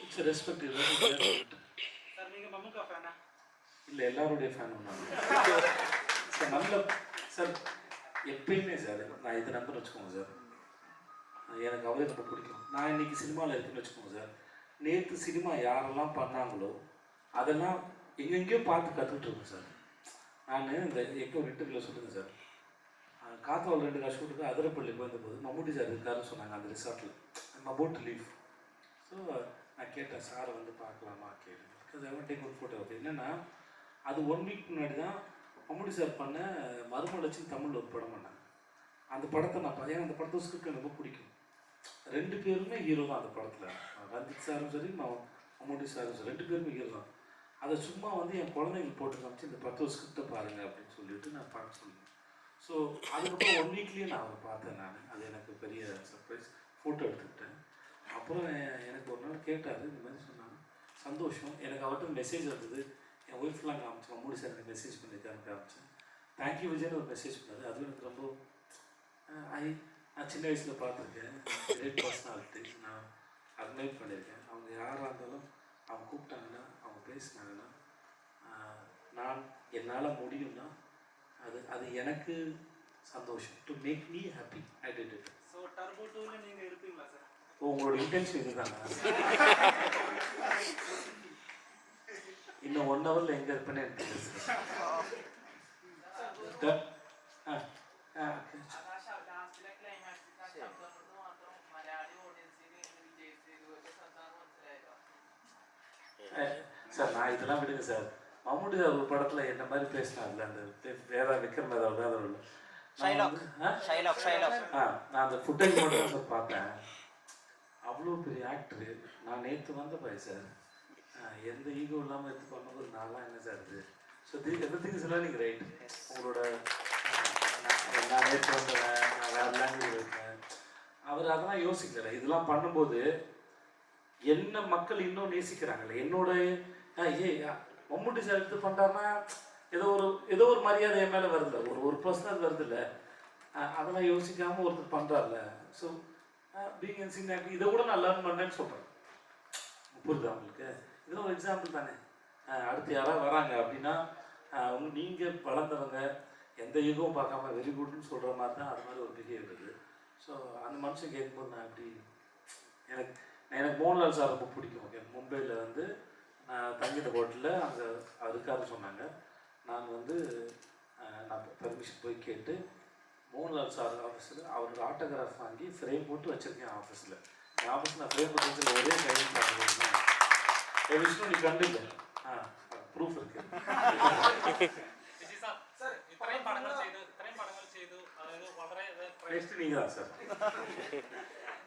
It's respect. சார், நீங்கள் மம்முக்கா ஃபேனா? இல்லை, எல்லாருடைய ஃபேன் பண்ணாங்க சார். நல்ல சார் எப்பயுமே சார் நான் இதை நம்புன்னு வச்சுக்கோங்க சார். எனக்கு அவரே ரொம்ப பிடிக்கும். நான் இன்றைக்கி சினிமாவில் இருக்குன்னு வச்சுக்கோங்க சார். நேற்று சினிமா யாரெல்லாம் பண்ணாங்களோ அதெல்லாம் எங்கெங்கேயோ பார்த்து கற்றுக்கிட்டு இருக்கேன் சார். நான் இந்த எங்கே ஒரு இன்டர்வியூவில் சொல்லுங்கள் சார், காத்தாவில் 2 கால் ஷூட்டுக்கு அதிரப்பள்ளி போயிருந்தபோது மம்முட்டி சார் இருக்காருன்னு சொன்னாங்க அந்த ரிசார்ட்டில். I'm about to leave. So நான் கேட்டேன், சாரை வந்து பார்க்கலாமா கேட்டேன். பிகாஸ் ஐ வாண்ட் டேக் ஒரு ஃபோட்டோ. ஓகே, என்னென்னா அது 1 வீக் முன்னாடி தான் மம்முட்டி சார் பண்ண மறுமலர்ச்சின்னு தமிழில் ஒரு படம் பண்ணாங்க. அந்த படத்தை நான் பார்த்தேன். அந்த படத்தை ஸ்கிரிப்ட் எனக்கு ரொம்ப பிடிக்கும். 2 பேருமே ஹீரோ தான் அந்த படத்தில். ரஞ்சித் சாரும் சரி, மம்முட்டி சாரும் சரி, 2 பேருமே ஹீரோ தான். அதை சும்மா வந்து என் குழந்தைங்களுக்கு போட்டு காமிச்சு இந்த 10 ஸ்கிரிப்டை பாருங்கள் அப்படின்னு சொல்லிட்டு நான் பார்க்க சொல்லுவேன். ஸோ அதுக்கப்புறம் 1 வீக்லேயே நான் அவரை பார்த்தேன். அது எனக்கு பெரிய சர்ப்ரைஸ். ஃபோட்டோ எடுத்துக்கிட்டேன். அப்புறம் எனக்கு ஒரு நாள் கேட்டார், இந்த மாதிரி சொன்னாங்க. சந்தோஷம். எனக்கு அவர்கிட்ட மெசேஜ் வந்தது. என் ஒய்ஃப்லாம் காமிச்சேன், மம்முடி சார் எனக்கு மெசேஜ் பண்ணியிருக்காருன்னு காமிச்சேன். தேங்க்யூ விஜய்னு ஒரு மெசேஜ் பண்ணார். அது எனக்கு ரொம்ப நான் சின்ன வயசில் பார்த்துருக்கேன். கிரேட் பர்சனாலிட்டிஸ் நான் அட்மைட் பண்ணியிருக்கேன். அவங்க யாராக இருந்தாலும் அவங்க கூப்பிட்டாங்கன்னா, அவங்க பேசினாங்கன்னா, நான் என்னால் முடியும்னா அது எனக்கு சந்தோஷம். To make me happy, I did it. So Turbo 2ல நீங்கள் இருப்பீங்களா சார்? உங்களோட இன்டென்ஷன் இதுதாங்க. இன்னும் 1 ஹவரில் எங்கே இருப்பேன்னு எனக்கு தெரியுது சார். சார் நான் இதெல்லாம் விடுங்க சார். மம்முட்டி ஒரு படத்தில் என்ன மாதிரி பேசினார்ல, அந்த வேதா விக்ரம் வேதா நான் அந்த ஃபுட்டேஜ் மட்டும் தான் சார் பார்த்தேன். அவ்வளோ பெரிய ஆக்டரு. நான் நேற்று வந்த சார், எந்த ஈகோ இல்லாமல் எடுத்து பண்ணும்போது நான்லாம் என்ன சார் இது. So every thing is learning right. உங்களோட நான் நேற்று வந்தேன், நான் வேறு லாங்குவேஜ் இருக்கேன். அவர் அதெல்லாம் யோசிக்கல. இதெல்லாம் பண்ணும்போது என்ன மக்கள் இன்னும் நேசிக்கிறாங்கல்ல. என்னோட மம்முட்டி சார் எடுத்து பண்ணுறாருன்னா ஏதோ ஒரு மரியாதை என் மேலே வருதுல்ல, ஒரு பர்சனல் வருதுல்ல. அதெல்லாம் யோசிக்காமல் ஒருத்தர் பண்ணுறாருல. So being in sync acting இதை கூட நான் லேர்ன் பண்ணேன்னு சொல்கிறேன். புரியுது அவங்களுக்கு? இதெல்லாம் ஒரு எக்ஸாம்பிள் தானே. அடுத்து யாராவது வராங்க அப்படின்னா நீங்கள் வளர்ந்தவங்க எந்த யுகமும் பார்க்காம வெரி குட்னு சொல்கிற மாதிரி தான் அது மாதிரி ஒரு பிஹேவியர் இது. ஸோ அந்த மனுஷன் கேட்கும்போது நான் எப்படி எனக்கு மோகன்லால் சார் ரொம்ப பிடிக்கும். ஓகே, மும்பையில் வந்து நான் தங்கிட்ட ஹோட்டலில் அங்கே இருக்காருன்னு சொன்னாங்க. நான் வந்து நான் பெர்மிஷன் போய் கேட்டு மோகன்லால் சார் ஆஃபீஸில் அவரோட ஆட்டோகிராஃப் வாங்கி ஃப்ரேம் போட்டு வச்சுருக்கேன் ஆஃபீஸில். என் ஆஃபீஸ் நான் ஃப்ரேம் போட்டு வச்சுருக்க ஒரே கையில் பார்த்துருக்கேன். என் விஷ்ணு நீ கண்டு இல்லை. ப்ரூஃப் இருக்குது. ഇത്രയും പടങ്ങൾ ചെയ്തു അതായത് വളരെ നെക്സ്റ്റ് നീ தான் சார்.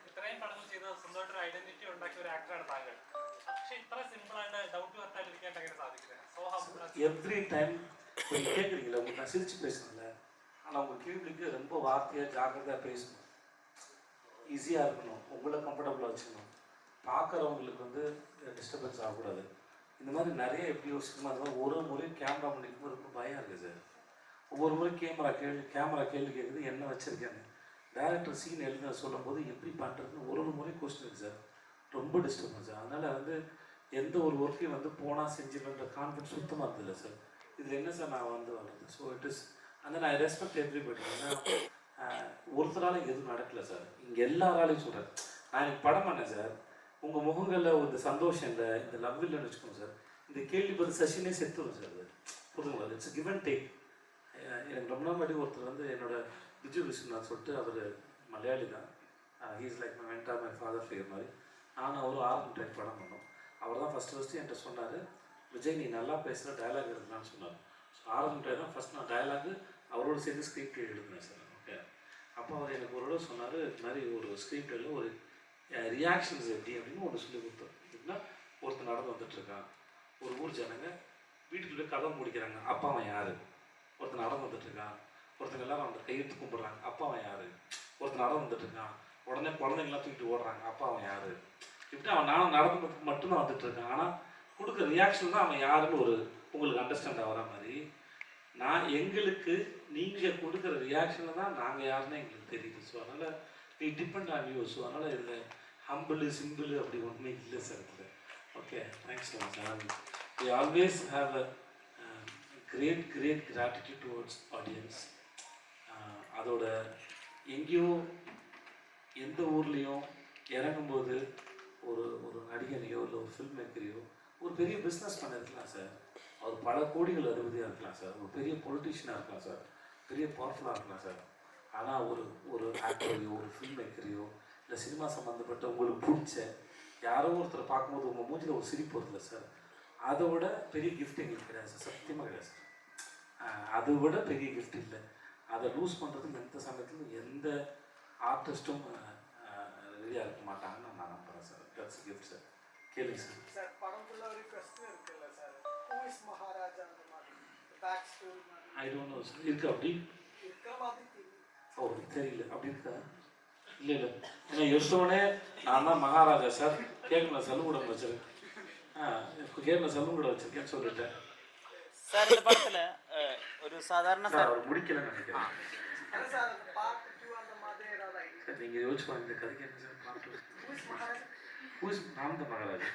ഇത്രയും പടങ്ങൾ ചെയ്ത് സ്വന്തമായിട്ടൊരു ഐഡന്റിറ്റി ഉണ്ടാക്കിയ ഒരു ആക്ടറാണ് താങ്കൾ. പക്ഷെ ഇത്ര സിമ്പിൾ ആയിട്ട് ഡൗൺ ടു എർത്ത് ആയിട്ടിരിക്കാൻ എങ്ങനെ സാധിക്കുന്നത്? எவ்ரி டைம் கொஞ்சம் கேட்குறீங்களா, உங்களுக்கு நான் சிரிச்சு பேசணும்ல. ஆனால் உங்கள் கேள்விக்கு ரொம்ப வார்த்தையாக ஜாக்கிரதையாக பேசணும், ஈஸியாக இருக்கணும், உங்களை கம்ஃபர்டபுளாக வச்சுக்கணும், பார்க்குறவங்களுக்கு வந்து டிஸ்டர்பன்ஸ் ஆகக்கூடாது. இந்த மாதிரி நிறைய எப்படி யோசிக்கணும். அது மாதிரி ஒரு முறை கேமரா பண்ணிக்கும்போது ரொம்ப பயம் இருக்குது சார். ஒவ்வொரு முறை கேமரா கேள்வி கேட்குது, என்ன வச்சுருக்கேன்னு. டேரக்டர் சீன் எழுத சொல்லும்போது எப்படி பண்ணுறதுன்னு ஒரு முறை கொஸ்டின் இருக்குது சார். ரொம்ப டிஸ்டர்பன்ஸ். அதனால் வந்து எந்த ஒரு ஒர்க்கையும் வந்து போனால் செஞ்சிடணுன்ற கான்ஃபிடன்ஸ் சுத்தமாக இருந்ததில்லை சார். இதில் என்ன சார் நான் வந்து வர்றது. ஸோ இட் இஸ் அந்த நான் ரெஸ்பெக்ட் எவ்ரிபடி. ஏன்னா ஒருத்தரால் எதுவும் நடக்கலை சார். இங்கே எல்லாராலையும் சொல்கிறேன். நான் எனக்கு படம் பண்ணேன் சார். உங்கள் முகங்களில் ஒரு சந்தோஷம் இல்லை, இந்த லவ் இல்லைன்னு வச்சுக்கோங்க சார். இந்த கேள்வி பதில் செஷனே செத்துடும் சார். அது புரிதுங்களா? It's give and take. எனக்கு ரொம்ப நாள் முன்னாடி ஒருத்தர் வந்து என்னோட விஜய் விஸ்வநாத் சொல்லிட்டு, அவர் மலையாளி தான். He's like my mentor, my father figure மாதிரி. நானும் அவரும் ஆர்மி டைப் படம் பண்ணோம். அவர் தான் ஃபஸ்ட்டு என்கிட்ட சொன்னார், விஜய் நீ நல்லா பேசுகிற டயலாக் எழுதுனான்னு சொன்னார். ஸோ ஆர்மி டைப் தான் ஃபஸ்ட் நான் டயலாகு அவரோட சேர்ந்து ஸ்கிரிப்ட் எழுதுனேன் சார். ஓகே, அப்போ அவர் எனக்கு ஒரு சொன்னார், இது மாதிரி ஒரு ஸ்கிரிப்டில் ஒரு ரியாக்ஷன்ஸ் எப்படி அப்படின்னு ஒன்று சொல்லி கொடுத்தார். எப்படின்னா, ஒருத்தர் நடந்து வந்துட்டுருக்கான், ஒரு ஊர் ஜனங்க வீட்டுக்குள்ளே கதை முடிக்கிறாங்க, அப்பா அவன் யார்? ஒருத்தர் நடந்து வந்துட்டுருக்கான், ஒருத்தங்க எல்லாரும் அந்த கையெழுத்து கும்பிட்றாங்க, அப்பா அவன் யார்? ஒருத்தர் நடந்து வந்துட்டுருக்கான், உடனே குழந்தைங்களாம் தூக்கிட்டு ஓடுறாங்க, அப்பா அவன் யார்? இப்படி அவன் நானும் நடந்து மட்டும்தான் வந்துட்டுருக்கான். ஆனால் கொடுக்குற ரியாக்ஷன் தான் அவன் யாருன்னு ஒரு உங்களுக்கு அண்டர்ஸ்டாண்ட் ஆகிற மாதிரி. எங்களுக்கு நீங்கள் கொடுக்குற ரியாக்ஷனில் தான் நாங்கள் யாருன்னு எங்களுக்கு தெரியுது. ஸோ அதனால் we depend on you. So அதனால் இதில் ஹம்பிள் சிம்பிள் அப்படி ஒன்றுமே இல்லை சார் இதில். Okay, thanks so much. We always have a great gratitude towards audience. அதோட எங்கேயோ எந்த ஊர்லேயும் இறங்கும்போது ஒரு நடிகனையோ இல்லை ஒரு ஃபில்ம் மேக்கரையோ ஒரு பெரிய பிஸ்னஸ் பண்ணிருக்கலாம் சார். அவர் பல கோடிகள் அதிபதியாக இருக்கலாம் சார், ஒரு பெரிய பொலிட்டிஷியனாக இருக்கலாம் சார், பெரிய பவர்ஃபுல்லாக இருக்கலாம் சார். ஆனால் ஒரு ஆக்டரையோ ஒரு ஃபில்ம் மேக்கரையோ இல்லை சினிமா சம்மந்தப்பட்ட உங்களுக்கு பிடிச்ச யாரோ ஒருத்தரை பார்க்கும்போது உங்கள் மூஞ்சில் ஒரு சிரிப்பு வருதுல்ல சார், அதை விட பெரிய கிஃப்ட் எங்களுக்கு கிடையாது சார். சத்தியமாக கிடையாது சார். அதை விட பெரிய கிஃப்ட் இல்லை. அதை லூஸ் பண்ணுறதுக்கு எந்த சமயத்துலையும் எந்த ஆர்டிஸ்ட்டும் ரெடியாக இருக்க மாட்டாங்கன்னு நான் நம்புகிறேன் சார். That's gift sir. கேளுங்க சார். சார் படத்துல ஒரு கொஸ்டின் இருக்குல்ல சார், ஹூ இஸ் மகாராஜா அந்த மாதிரி பேக் ஸ்டோரி மாதிரி ஐ டோன்ட் நோ சார். இருக்கு அப்படி? இருக்கிற மாதிரி தெரியும். ஓ தெரியல. அப்படி இருக்கா? இல்லை இல்லை, ஏன்னா யோசிச்சோடனே நான் தான் மகாராஜா சார், கேட்கல செல்வம் கூட வச்சிருக்கேன். கேட்கல செல்வம் கூட வச்சிருக்கேன்னு சொல்லிட்டேன் சார். இந்த படத்தில் ஒரு சாதாரண சார். அவர் முடிக்கலன்னு நினைக்கிறேன் ஆனா சார் அந்த பார்ட் 2 அந்த மாதிரி ஏதாவது ஐடியா சார். நீங்கள் யோசிச்சு பாருங்க, இந்த கதைக்கு என்ன சார் பார்த்து who is Maharaja? Who is I'm the Maharaja?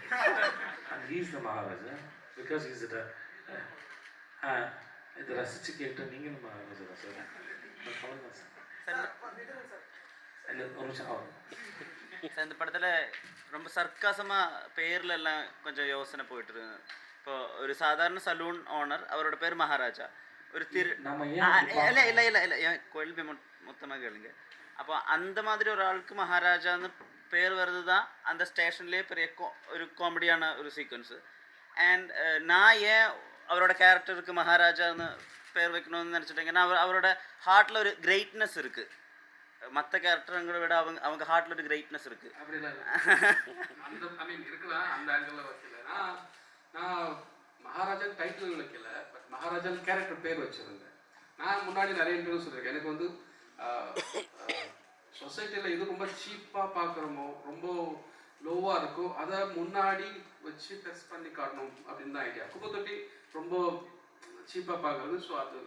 And he is the Maharaja because he is the இது ரசிச்சு கேட்டு நீங்களும் மகாராஜா தான் சார். அவ்வளோதான் சார். விடுங்க சார். இல்லை ஒரு நிமிஷம் ஆகும். சார் இந்த படத்தில் ரொம்ப சர்க்காசமாக பேரில் எல்லாம் கொஞ்சம் யோசனை போயிட்டு இருக்கு. இப்போ ஒரு சாதாரண சலூன் ஓனர், அவரோட பேர் மகாராஜா. ஒரு நம்ம இல்லை இல்லை இல்லை இல்லை என் கேள்வி மொத்தமாக கேளுங்க. அப்போ அந்த மாதிரி ஒரு ஆளுக்கு மகாராஜான்னு பேர் வருது தான் அந்த ஸ்டேஷன்லேயே பெரிய ஒரு காமெடியான ஒரு சீக்வன்ஸு. அண்ட் நான் ஏன் அவரோட கேரக்டருக்கு மகாராஜான்னு பேர் வைக்கணும்னு நினச்சிட்டேங்கன்னா, அவரோட ஹார்ட்டில் ஒரு கிரேட்னஸ் இருக்குது. மற்ற கேரக்டருங்களை விட அவங்க ஹார்ட்டில் ஒரு கிரேட்னஸ் இருக்குது. அப்படிலாம் இல்லை. அந்த ஐ மீன் இருக்கலாம், அந்த ஆங்கிளில் வைக்கல. நான் மகாராஜன் டைட்டில் வைக்கல, பட் மகாராஜன் கேரக்டர் பேர் வச்சுருந்தேன். நான் முன்னாடி நிறைய இன்டர்வியூ சொல்லியிருக்கேன். எனக்கு வந்து சொசைட்டியில் இது ரொம்ப சீப்பாக பார்க்குறோமோ, ரொம்ப லோவாக இருக்கோ, அதை முன்னாடி வச்சு டெஸ்ட் பண்ணி காட்டணும் அப்படின்னு தான் ஐடியா. குப்பத்தொட்டி ரொம்ப சீப்பாக பார்க்குறது. ஸோ அது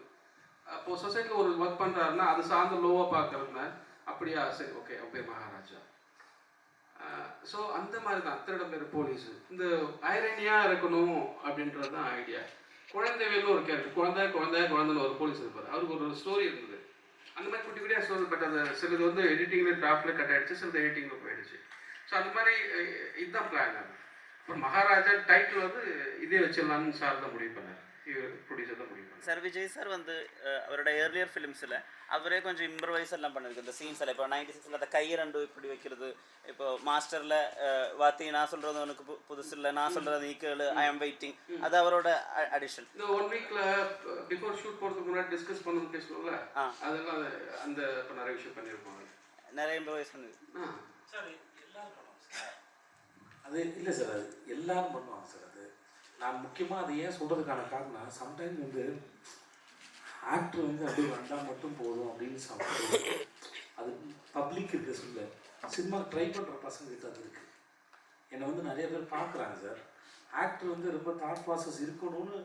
அப்போது சொசைட்டியில் ஒரு ஒர்க் பண்ணுறாருன்னா அது சார்ந்த லோவாக பார்க்குறதுனா அப்படியா, சரி ஓகே ஓகே மகாராஜா. ஸோ அந்த மாதிரி தான் திருட பேர் போலீஸு இந்த ஐரனியாக இருக்கணும் அப்படின்றது தான் ஐடியா. குழந்தைவேல்னு ஒரு கேரக்டர், குழந்தைன்னு ஒரு போலீஸ் இருப்பார். அவருக்கு ஒரு ஸ்டோரி இருந்தது. அந்த மாதிரி குட்டி குட்டியாக ஸ்டோரி, பட் அது சிலது வந்து எடிட்டிங்கில் டிராஃப்டில் கட் ஆகிடுச்சு, சிலது எடிட்டிங்கில் போயிடுச்சு. ஸோ அந்த மாதிரி இதுதான் பிளான். அப்புறம் மகாராஜா டைட்டில் வந்து இதே வச்சிடலான்னு சார் தான் முடிவு பண்ணார், ப்ரொடியூசர் தான் முடிவு பண்ணார். சார் விஜய் சார் வந்து அவரோட ஏர்லியர் ஃபிலிம்ஸில் அவரே கொஞ்சம் இம்ப்ரவைஸ் எல்லாம் பண்ணிருக்கு. இந்த சீன்ஸ் எல்லாம் இப்போ 96 அந்த கையை ரெண்டு இப்படி வைக்கிறது, இப்போ மாஸ்டரில் வாத்தி நான் சொல்கிறது உனக்கு புதுசு இல்லை, நான் சொல்கிறது நீ கேளு, ஐ ஆம் வெயிட்டிங், அது அவரோட அடிஷன். இந்த 1 வீக்கில் பிஃபோர் ஷூட் போகிறதுக்கு முன்னாடி டிஸ்கஸ் பண்ணணும் பேசணும்ல, அதெல்லாம் அந்த இப்போ நிறைய விஷயம் பண்ணியிருப்பாங்க, நிறைய இம்ப்ரவைஸ் பண்ணிருக்கு. அது இல்லை சார், அது எல்லாரும் பண்ணுவாங்க சார். அது நான் முக்கியமாக அது ஏன் சொல்கிறதுக்கான காரணம், சம்டைம் வந்து ஆக்டர் வந்து அப்படியே வந்தால் மட்டும் போதும் அப்படின்னு சாப்பிட்டு அது பப்ளிக் இருக்க சொல்ல சினிமா ட்ரை பண்ணுற பசங்களுக்கு அது இருக்குது. என்னை வந்து நிறைய பேர் பார்க்குறாங்க சார். ஆக்டர் வந்து ரொம்ப தாட் ப்ராசஸ் இருக்கணும்னு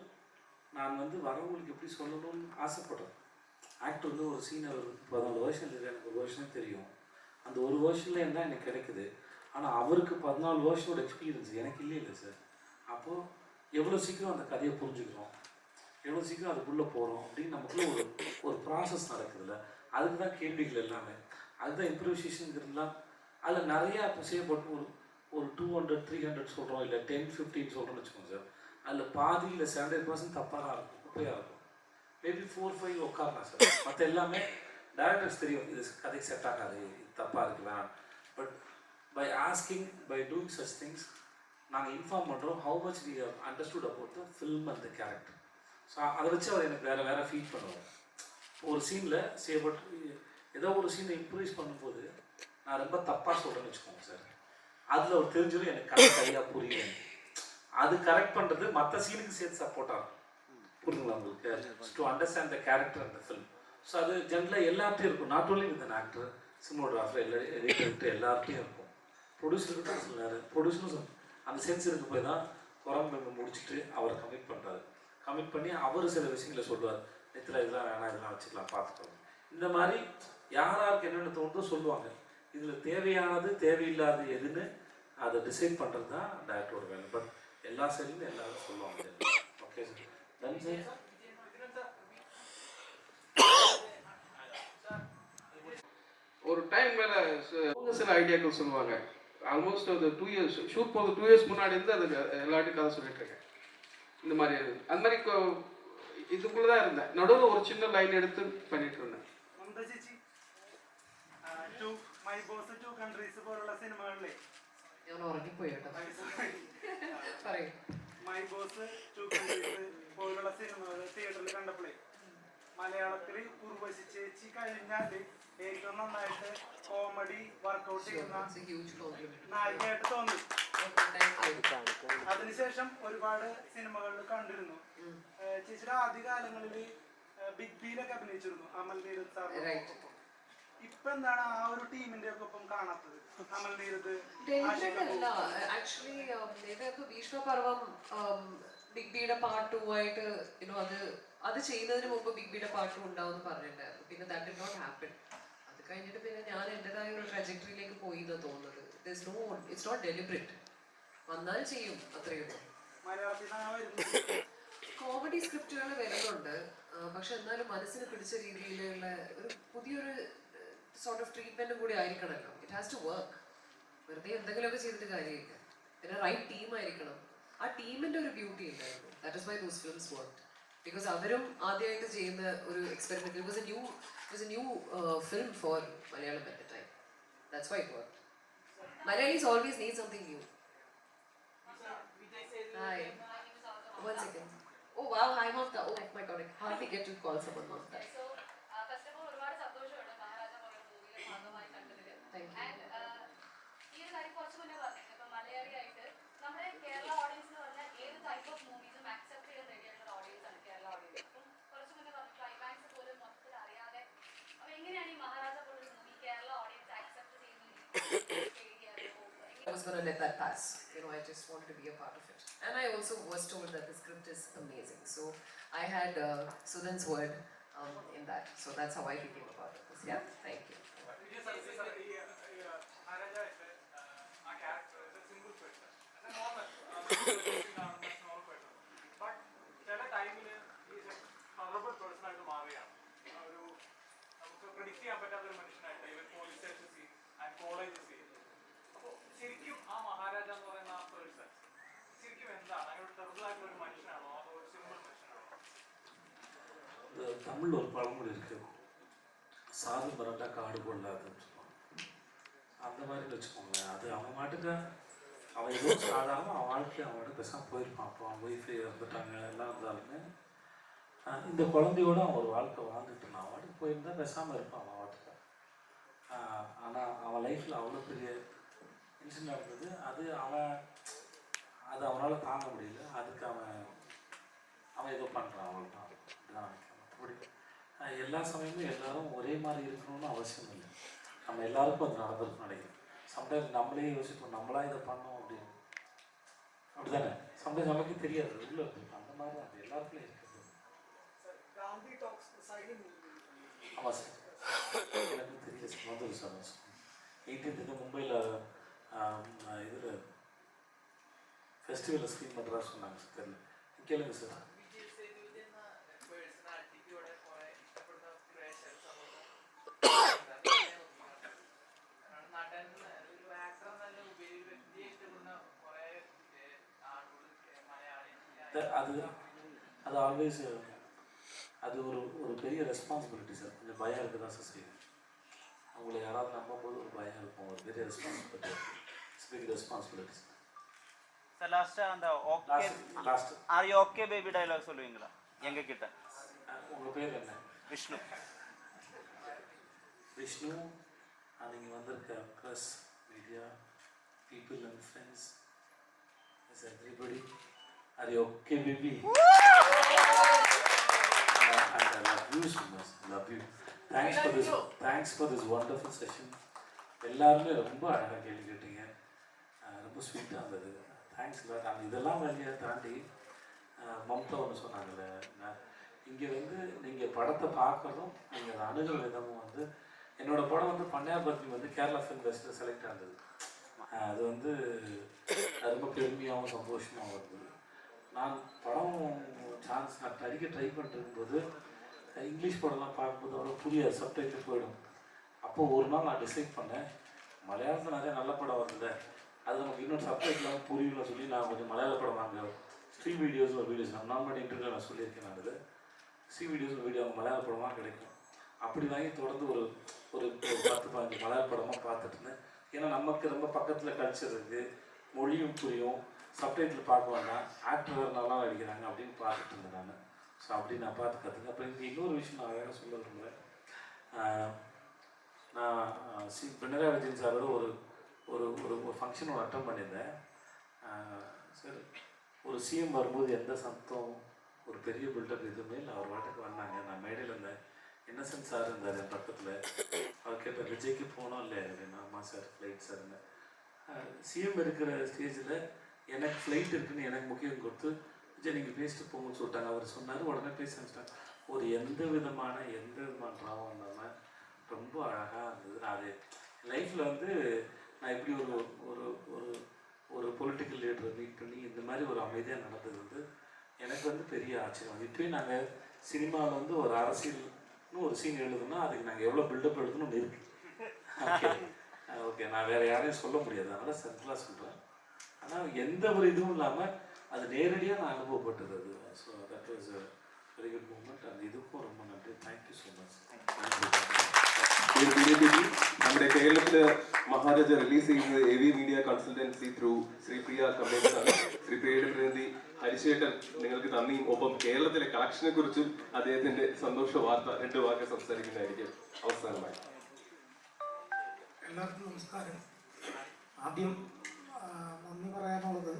நான் வந்து வரவங்களுக்கு எப்படி சொல்லணும்னு ஆசைப்படுறேன். ஆக்டர் வந்து ஒரு சீனை ஒரு 14 வருஷம் இல்லை, எனக்கு ஒரு வருஷம் தெரியும். அந்த ஒரு வருஷத்தில் என்ன எனக்கு கிடைக்குது. ஆனால் அவருக்கு 14 வருஷத்தோட எக்ஸ்பீரியன்ஸ் எனக்கு இல்லை சார். அப்போது எவ்வளோ சீக்கிரம் அந்த கதையை புரிஞ்சுக்கிறோம், எவ்வளோ சீக்கிரம் அதுக்குள்ளே போகிறோம் அப்படின்னு நமக்குள்ளே ஒரு ப்ராசஸ் நடக்குதுல்ல. அதுக்கு தான் கேள்விகள் எல்லாமே, அதுதான் இம்ப்ரூவைசேஷனுங்கிறதுலாம். அதில் நிறையா இப்போ செய்யப்பட்டு ஒரு 200 300 சொல்கிறோம், இல்லை 10 15 சொல்கிறோம்னு வச்சுக்கோங்க சார். அதில் பாதி இல்லை 70% தப்பாக தான் இருக்கும், குப்பையாக இருக்கும். மேபி 4 5 உட்காரலாம் சார். மற்ற எல்லாமே டேரக்டர்ஸ் தெரியும், இது கதைக்கு செட் ஆகாது, இது தப்பாக இருக்குது வேணாம். But by asking, by doing such things நாங்கள் இன்ஃபார்ம் பண்ணுறோம் how much we have understood about the film and the character. So அதை வச்சு அவர் எனக்கு வேறு ஃபீல் பண்ணுவார். ஒரு சீனில் செய்யப்பட்டு ஏதோ ஒரு சீனை இம்ப்ரூவைஸ் பண்ணும்போது நான் ரொம்ப தப்பாக சொல்கிறேன்னு வச்சுக்கோங்க சார். அதில் ஒரு தெரிஞ்சிடும் எனக்கு கதை சரியாக புரியல. அது கரெக்ட் பண்ணுறது மற்ற சீனுக்கு சேர்த்து சப்போர்ட்டாக இருக்கும். புரியுங்களா உங்களுக்கு? To understand the character and the film. So அது ஜென்ரலாக எல்லார்ட்டையும் இருக்கும். Not only with an actor, cinematographer, editor எல்லார்ட்டையும் இருக்கும். ப்ரொடியூசருக்கு தான் சொன்னார். ப்ரொடியூசரும் அந்த சென்ஸ் இருக்கு போய் தான் குரம்பு முடிச்சுட்டு அவர் கமிட் பண்ணுறாரு. கமிட் பண்ணி அவர் சில விஷயங்களை சொல்லுவார். நேற்றுல இதெல்லாம் வேணாம், இதெல்லாம் வச்சுக்கலாம் பார்த்துக்கோங்க. இந்த மாதிரி யாருக்கு என்னென்ன தோணுதோ சொல்லுவாங்க. இதில் தேவையானது தேவையில்லாது எதுன்னு அதை டிசைட் பண்ணுறது தான் டேரக்டரோட வேலை. பட் எல்லா சைட்லையும் எல்லாரும் சொல்லுவாங்க. Okay sir, ton sir. ஒரு டைம் மேலே சில ஐடியாக்கள் சொல்லுவாங்க. ஆல்மோஸ்ட் ஒரு 2 இயர்ஸ் ஷூட் போகிறது 2 இயர்ஸ் முன்னாடி இருந்து அது எல்லாத்தையும் கதை சொல்லிட்டு இருக்கேன். இந்த மாதிரி அந்த மாதிரி இதுக்குள்ளே தான் இருந்தேன். நடுவில் ஒரு சின்ன லைன் எடுத்து பண்ணிட்டு இருந்தேன். മൈ ബോസ് 2 കൺട്രീസ് പോലുള്ള സിനിമകളിലെ മൈ ബോസ് 2 കൺട്രീസ് പോലുള്ള സിനിമകൾ തിയേറ്ററിൽ കണ്ടപ്പോഴേ മലയാളത്തിൽ ഉർവശി ചേച്ചി കഴിഞ്ഞാൽ ഏറ്റവും നന്നായിട്ട് കോമഡി വർക്കൗട്ട് Sure, ചെയ്യുന്ന that's a huge compliment. നായികയായിട്ട് തോന്നി. Okay, thank you. അതിനുശേഷം ഒരുപാട് സിനിമകളിൽ കണ്ടിരുന്നു. ചേച്ചിയുടെ ആദ്യകാലങ്ങളിൽ big ബിയിലൊക്കെ അഭിനയിച്ചിരുന്നു Amal Neerad sir. Right. ഇപ്പൊ എന്താണ് ആ ഒരു ടീമിന്റെ ഒക്കെ ഒപ്പം കാണാത്തത്? അമൽ നീരദ് അല്ല ആക്ച്വലി നേരത്തെ ഭീഷ്മ പർവം ബിഗ് ബിയുടെ പാർട്ട് 2 ആയിട്ട് അത് ചെയ്യുന്നതിന് മുമ്പ് ബിഗ് ബിയുടെ പാർട്ട് 2 ഉണ്ടാവും പറഞ്ഞിട്ടുണ്ടായിരുന്നു. പിന്നെ ദാറ്റ് ഡിഡ് നോട്ട് ഹാപ്പൻ. അത് കഴിഞ്ഞിട്ട് പിന്നെ ഞാൻ എൻ്റെതായ ഒരു ട്രജക്ടറിയിലേക്ക് പോയി എന്ന് തോന്നുന്നത്. It's not deliberate. വന്നാൽ ചെയ്യും, അത്രയേ ഉള്ളൂ. കോമഡി സ്ക്രിപ്റ്റുകൾ വരുന്നുണ്ട്, പക്ഷെ എന്നാലും മനസ്സിന് പിടിച്ച രീതിയിലുള്ള ഒരു പുതിയൊരു സോർട്ട് ഓഫ് ട്രീറ്റ്മെന്റും കൂടി ആയിരിക്കണമല്ലോ. It has to work. വെറുതെ എന്തെങ്കിലുമൊക്കെ ചെയ്തിട്ട് കാര്യമില്ല. പിന്നെ റൈറ്റ് ടീം ആയിരിക്കണം. ആ ടീമിന്റെ ഒരു ബ്യൂട്ടി ഉണ്ടായിരുന്നു. That is why those films worked. Because അവരും ആദ്യമായിട്ട് ചെയ്യുന്ന ഒരു experiment. It was a new film for Malayalam at the time. That's why it worked. Malayalis always need something new. Hi. 1 second. Oh wow, hi Mamta. Oh my god, I hardly get to call someone Mamta. So, first of all, ഒരുപാട് സന്തോഷമുണ്ട് മഹാരാജ പോലെ മൂവിയിലെ ഭാഗമായി കണ്ടതിൽ. Thank you. ഈ ഒരു കാര്യം കുറച്ച് മുന്നേ പറഞ്ഞു. ഇപ്പം മലയാളിയായിട്ട് നമ്മുടെ കേരള ഓഡിയൻസ് എന്ന് പറഞ്ഞാൽ ഏത് ടൈപ്പ് ഓഫ് മൂവീസും ആക്സെപ്റ്റ് ചെയ്യാൻ റെഡിയായിട്ടുള്ള ഓഡിയൻസ് ആണ് കേരള ഓഡിയൻസ്. അപ്പം കുറച്ച് മുന്നേ പറഞ്ഞു ക്ലൈമാക്സ് പോലും മൊത്തത്തിൽ അറിയാതെ. അപ്പം എങ്ങനെയാണ് ഈ മഹാരാജ പോലൊരു മൂവി കേരള ഓഡിയൻസ് ആക്സെപ്റ്റ് ചെയ്യുന്നത്? I was going to let that pass. I just want to be a part of it. And I also was told that the script is amazing. So I had Sudhan's word in that. So that's how I became a part of this. Yeah, thank you. Predict ചെയ്യാൻ പറ്റാത്തൊരു മനുഷ്യനായിട്ട് ഇവൻ police station scene and college scene. അപ്പോൾ ശരിക്കും ആ മഹാരാജ എന്ന് പറയുന്ന ആ പേഴ്സൺ ശരിക്കും എന്താണ്? അങ്ങനെ ഒരു ചെറുതായിട്ടുള്ള ഒരു മനുഷ്യനാണോ അതോ ഒരു സിമ്പിൾ മനുഷ്യനാണോ? தமிழில் ஒரு பழமொழி இருக்கு, சாது மிரட்டா காடு கொள்ளாதுன்னு சொல்லுவாங்க. அந்த மாதிரி வச்சுக்கோங்களேன். அது அவன் மாட்டுக்கு அவன் ஏதோ சாதாரண அவன் வாழ்க்கை அவனோட பேசாம போயிருப்பான். அப்போ அவன் ஒய்ஃபு இறந்துட்டாங்க எல்லாம் இருந்தாலுமே இந்த குழந்தையோட அவன் ஒரு வாழ்க்கை வாழ்ந்துட்டு இருந்தான். அவன் வாட்டுக்கு போயிருந்தா பேசாமல் இருப்பான் அவன் வாட்டுக்கு. ஆனால் அவன் லைஃப்பில் அவ்வளோ பெரிய இன்சிடென்ட் நடந்தது. அது அவனால் தாங்க முடியல. அதுக்கு அவன் ஏதோ பண்ணுறான். அவ்வளோதான் அப்படிதான் நினைக்கிறேன். மற்றபடி எல்லா சமயமும் எல்லாரும் ஒரே மாதிரி இருக்கணும்னு அவசியம் இல்லை. நம்ம எல்லாருக்கும் அது நடந்திருக்குன்னு நினைக்கிறேன். சம்டைம்ஸ் நம்மளே யோசிப்போம், நம்மளா இதை பண்ணோம் அப்படின்னு. அப்படி தானே? சம்டைம்ஸ் நமக்கு தெரியாது உள்ள இருக்கு. அந்த மாதிரி தான் அது எல்லாருக்குள்ளே இருக்குது. ஆமாம் சார், எனக்கு தெரியல சார். வந்துடும் சார். 18th மும்பையில் இதில் ஃபெஸ்டிவலில் ஸ்க்ரீன் பண்ணுறா சொன்னாங்க சார். தெரியல, கேளுங்க சார். அது ஆல்வேஸ் அது ஒரு பெரிய ரெஸ்பான்சிபிலிட்டி சார். கொஞ்சம் பயம் இருக்குது தான் சார் செய்யும். அவங்களை யாராவது நம்பும்போது ஒரு பயம் இருக்கும். ஒரு பெரிய responsibility. It's big responsibility sir. Sir லாஸ்ட்டாக அந்த okay last are you okay baby dialogue சொல்லுவீங்களா எங்ககிட்ட? உங்கள் பேர் என்ன? விஷ்ணு. விஷ்ணு, நீங்கள் வந்திருக்க press, media, people and friends, is everybody, are you okay baby? And I love you so much. Love you. Thanks for this wonderful session. எல்லாருமே ரொம்ப அழகாக கேள்வி கேட்டீங்க. ரொம்ப ஸ்வீட்டாக இருந்தது. Thanks lot. அந்த இதெல்லாம் வழியாக தாண்டி மம்தா ஒன்று சொன்னாங்கல்ல, இங்கே நீங்கள் படத்தை பார்க்கறதும் நீங்கள் அதை அணுகிற விதமும் என்னோடய படம் பண்ணையார் பத்னி கேரளா ஃபிலிம் ஃபெஸ்டிவல் செலக்ட் ஆனது. அது ரொம்ப பெருமையாகவும் சந்தோஷமாகவும் இருந்தது. நான் படம் சான்ஸ் நான் ட்ரை பண்ணிருக்கும்போது இங்கிலீஷ் படம்லாம் பார்க்கும்போது அவ்வளோ புரியாது, சப்டைட்டில் போயிடும். அப்போ ஒரு நாள் நான் டிசைட் பண்ணேன், மலையாளத்தில் நிறைய நல்ல படம் வருது, அது நமக்கு இன்னொரு சப்டைட்டில் புரியணும்னு சொல்லி நான் கொஞ்சம் மலையாள படம் வாங்க ஸ்ரீ வீடியோஸ் ஒரு வீடியோஸ் நம்ம நார்மல் இன்டர்வியூவில் நான் சொல்லியிருக்கேன். நான் ஸ்ரீ வீடியோஸ் ஒரு வீடியோ அவங்க மலையாள படமாக கிடைக்கும். அப்படி வாங்கி தொடர்ந்து ஒரு 10-15 மலையாள படமாக பார்த்துட்டு இருந்தேன். ஏன்னா நமக்கு ரொம்ப பக்கத்தில் கல்ச்சர் இருக்குது, மொழியும் புரியும், சப்டைட்டில் பார்க்க வேண்டாம், ஆக்டர் நல்லா நடிக்கிறாங்க அப்படின்னு பார்த்துட்டு இருந்தேன் நான். ஸோ அப்படி நான் பார்த்து கற்றுங்க. அப்புறம் இங்கே இன்னொரு விஷயம் நான் வேறு சொல்ல விரும்புகிறேன். நான் பினராயி விஜயன் சாரோட ஒரு ஒரு ஒரு ஃபங்க்ஷன் ஒன்று அட்டன் பண்ணியிருந்தேன். சார் ஒரு சிஎம் வரும்போது எந்த சத்தம் ஒரு பெரிய பில்டப் எதுவுமே இல்லை. அவர் வாட்டுக்கு வந்தாங்க. நான் மேடையில் இருந்தேன். இன்னசென்ட் சார் இருந்தார் என் பக்கத்தில். அவர் கேட்டார், விஜய்க்கு போனோம் இல்லை அப்படின்னா. ஆமாம் சார், ஃப்ளைட் சார்ன்னு. சிஎம் இருக்கிற ஸ்டேஜில் எனக்கு ஃப்ளைட் இருக்குன்னு எனக்கு முக்கியம் கொடுத்து, விஜய் நீங்கள் பேசிட்டு போங்கன்னு சொல்லிட்டாங்க. அவர் சொன்னார், உடனே பேச ஆரம்பிச்சிட்டாங்க. ஒரு எந்த விதமான ட்ராவும் இல்லாமல் ரொம்ப அழகாக இருந்தது. நான் அது லைஃப்பில் வந்து நான் இப்படி ஒரு ஒரு ஒரு ஒரு பொலிட்டிக்கல் லீடரை மீட் பண்ணி இந்த மாதிரி ஒரு அமைதியாக நடந்தது வந்து எனக்கு வந்து பெரிய ஆச்சரியம். இப்போயும் நாங்கள் சினிமாவில் வந்து ஒரு அரசியல்னு ஒரு சீன் எழுதுனா அதுக்கு நாங்கள் எவ்வளோ பில்டப் எழுதணும்னு இருக்கு. ஓகே, நான் வேறு யாரையும் சொல்ல முடியாது, அதனால் சிம்பிளாக சொல்கிறேன். ஆனால் எந்த ஒரு இதுவும் இல்லாமல் அது நேரடியாக நான் அனுபவப்பட்டது அது. So that was a very good moment. அந்த இதுக்கும் ரொம்ப நன்றி. Thank you so much. നമ്മുടെ കേരളത്തില് മഹാരാജ റിലീസ് ചെയ്യുന്നത് AV media consultancy through Sreepriya companies ആണ്. ശ്രീപ്രിയയുടെ പ്രതിനിധി ഹരിശേഖരൻ നിങ്ങൾക്ക് നന്ദിയും ഒപ്പം കേരളത്തിലെ കളക്ഷനെ കുറിച്ചും അദ്ദേഹത്തിന്റെ സന്തോഷ വാർത്ത 2 വാക്ക് സംസാരിക്കുന്നതായിരിക്കും. അവസാനമായി എല്ലാവർക്കും നമസ്കാരം. ആദ്യം നന്ദി പറയാനുള്ളത്,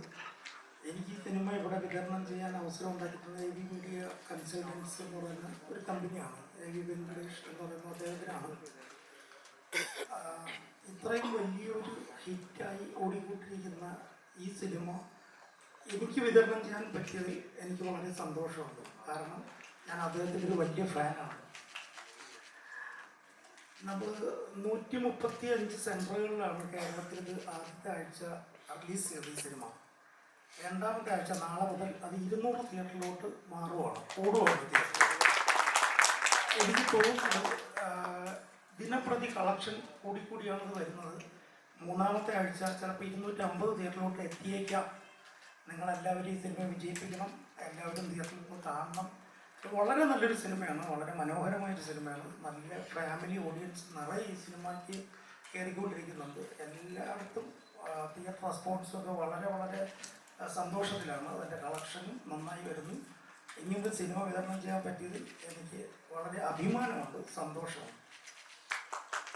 എനിക്ക് ഈ സിനിമ ഇവിടെ വിതരണം ചെയ്യാൻ അവസരം ഉണ്ടാക്കിയിട്ടുള്ള AV മീഡിയ കൺസൾട്ടൻസ് എന്ന് പറയുന്ന ഒരു കമ്പനിയാണ്. AV വെങ്കടേഷ് എന്ന് പറയുന്ന അദ്ദേഹത്തിനാണ്. ഇത്രയും വലിയൊരു ഹിറ്റായി ഓടിക്കൊണ്ടിരിക്കുന്ന ഈ സിനിമ എനിക്ക് വിതരണം ചെയ്യാൻ പറ്റിയതിൽ എനിക്ക് വളരെ സന്തോഷമുണ്ട്. കാരണം ഞാൻ അദ്ദേഹത്തിൻ്റെ ഒരു വലിയ ഫാനാണ്. നമ്മൾ 135 സെൻറ്ററുകളിലാണ് കേരളത്തിൽ ആദ്യത്തെ ആഴ്ച റിലീസ് ചെയ്തത് ഈ സിനിമ. രണ്ടാമത്തെ ആഴ്ച നാളെ മുതൽ അത് 200 തിയേറ്ററിലോട്ട് മാറുവാണ്, കൂടുവാണ് തിയേറ്റർ. എനിക്ക് തോന്നുന്നത് ദിനപ്രതി കളക്ഷൻ കൂടിക്കൂടിയാണ് വരുന്നത്. മൂന്നാമത്തെ ആഴ്ച ചിലപ്പോൾ 250 തിയേറ്ററിലോട്ട് എത്തിയേക്കാം. നിങ്ങളെല്ലാവരും ഈ സിനിമ വിജയിപ്പിക്കണം, എല്ലാവരും തിയേറ്ററിൽ നിന്ന് കാണണം. വളരെ നല്ലൊരു സിനിമയാണ്, വളരെ മനോഹരമായൊരു സിനിമയാണ്. നല്ല ഫാമിലി ഓഡിയൻസ് നിറയെ ഈ സിനിമയ്ക്ക് കയറിക്കൊണ്ടിരിക്കുന്നുണ്ട്. എല്ലായിടത്തും തിയേറ്റർ റെസ്പോൺസൊക്കെ വളരെ വളരെ സന്തോഷത്തിലാണ്. അതിൻ്റെ കളക്ഷനും നന്നായി വരുന്നു. ഇങ്ങനത്തെ സിനിമ വിതരണം ചെയ്യാൻ പറ്റിയതിൽ എനിക്ക് വളരെ അഭിമാനമുണ്ട്, സന്തോഷമുണ്ട്.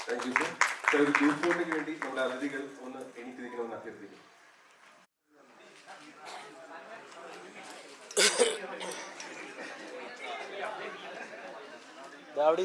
Thank you sir. ഒരു ഗ്രൂപ്പ് ഫോട്ടോയ്ക്ക് വേണ്ടി നമ്മുടെ അതിഥികൾ ഒന്ന് എണീറ്റ് നിൽക്കണമെന്ന് അഭ്യർത്ഥിക്കുന്നു. അവിടെ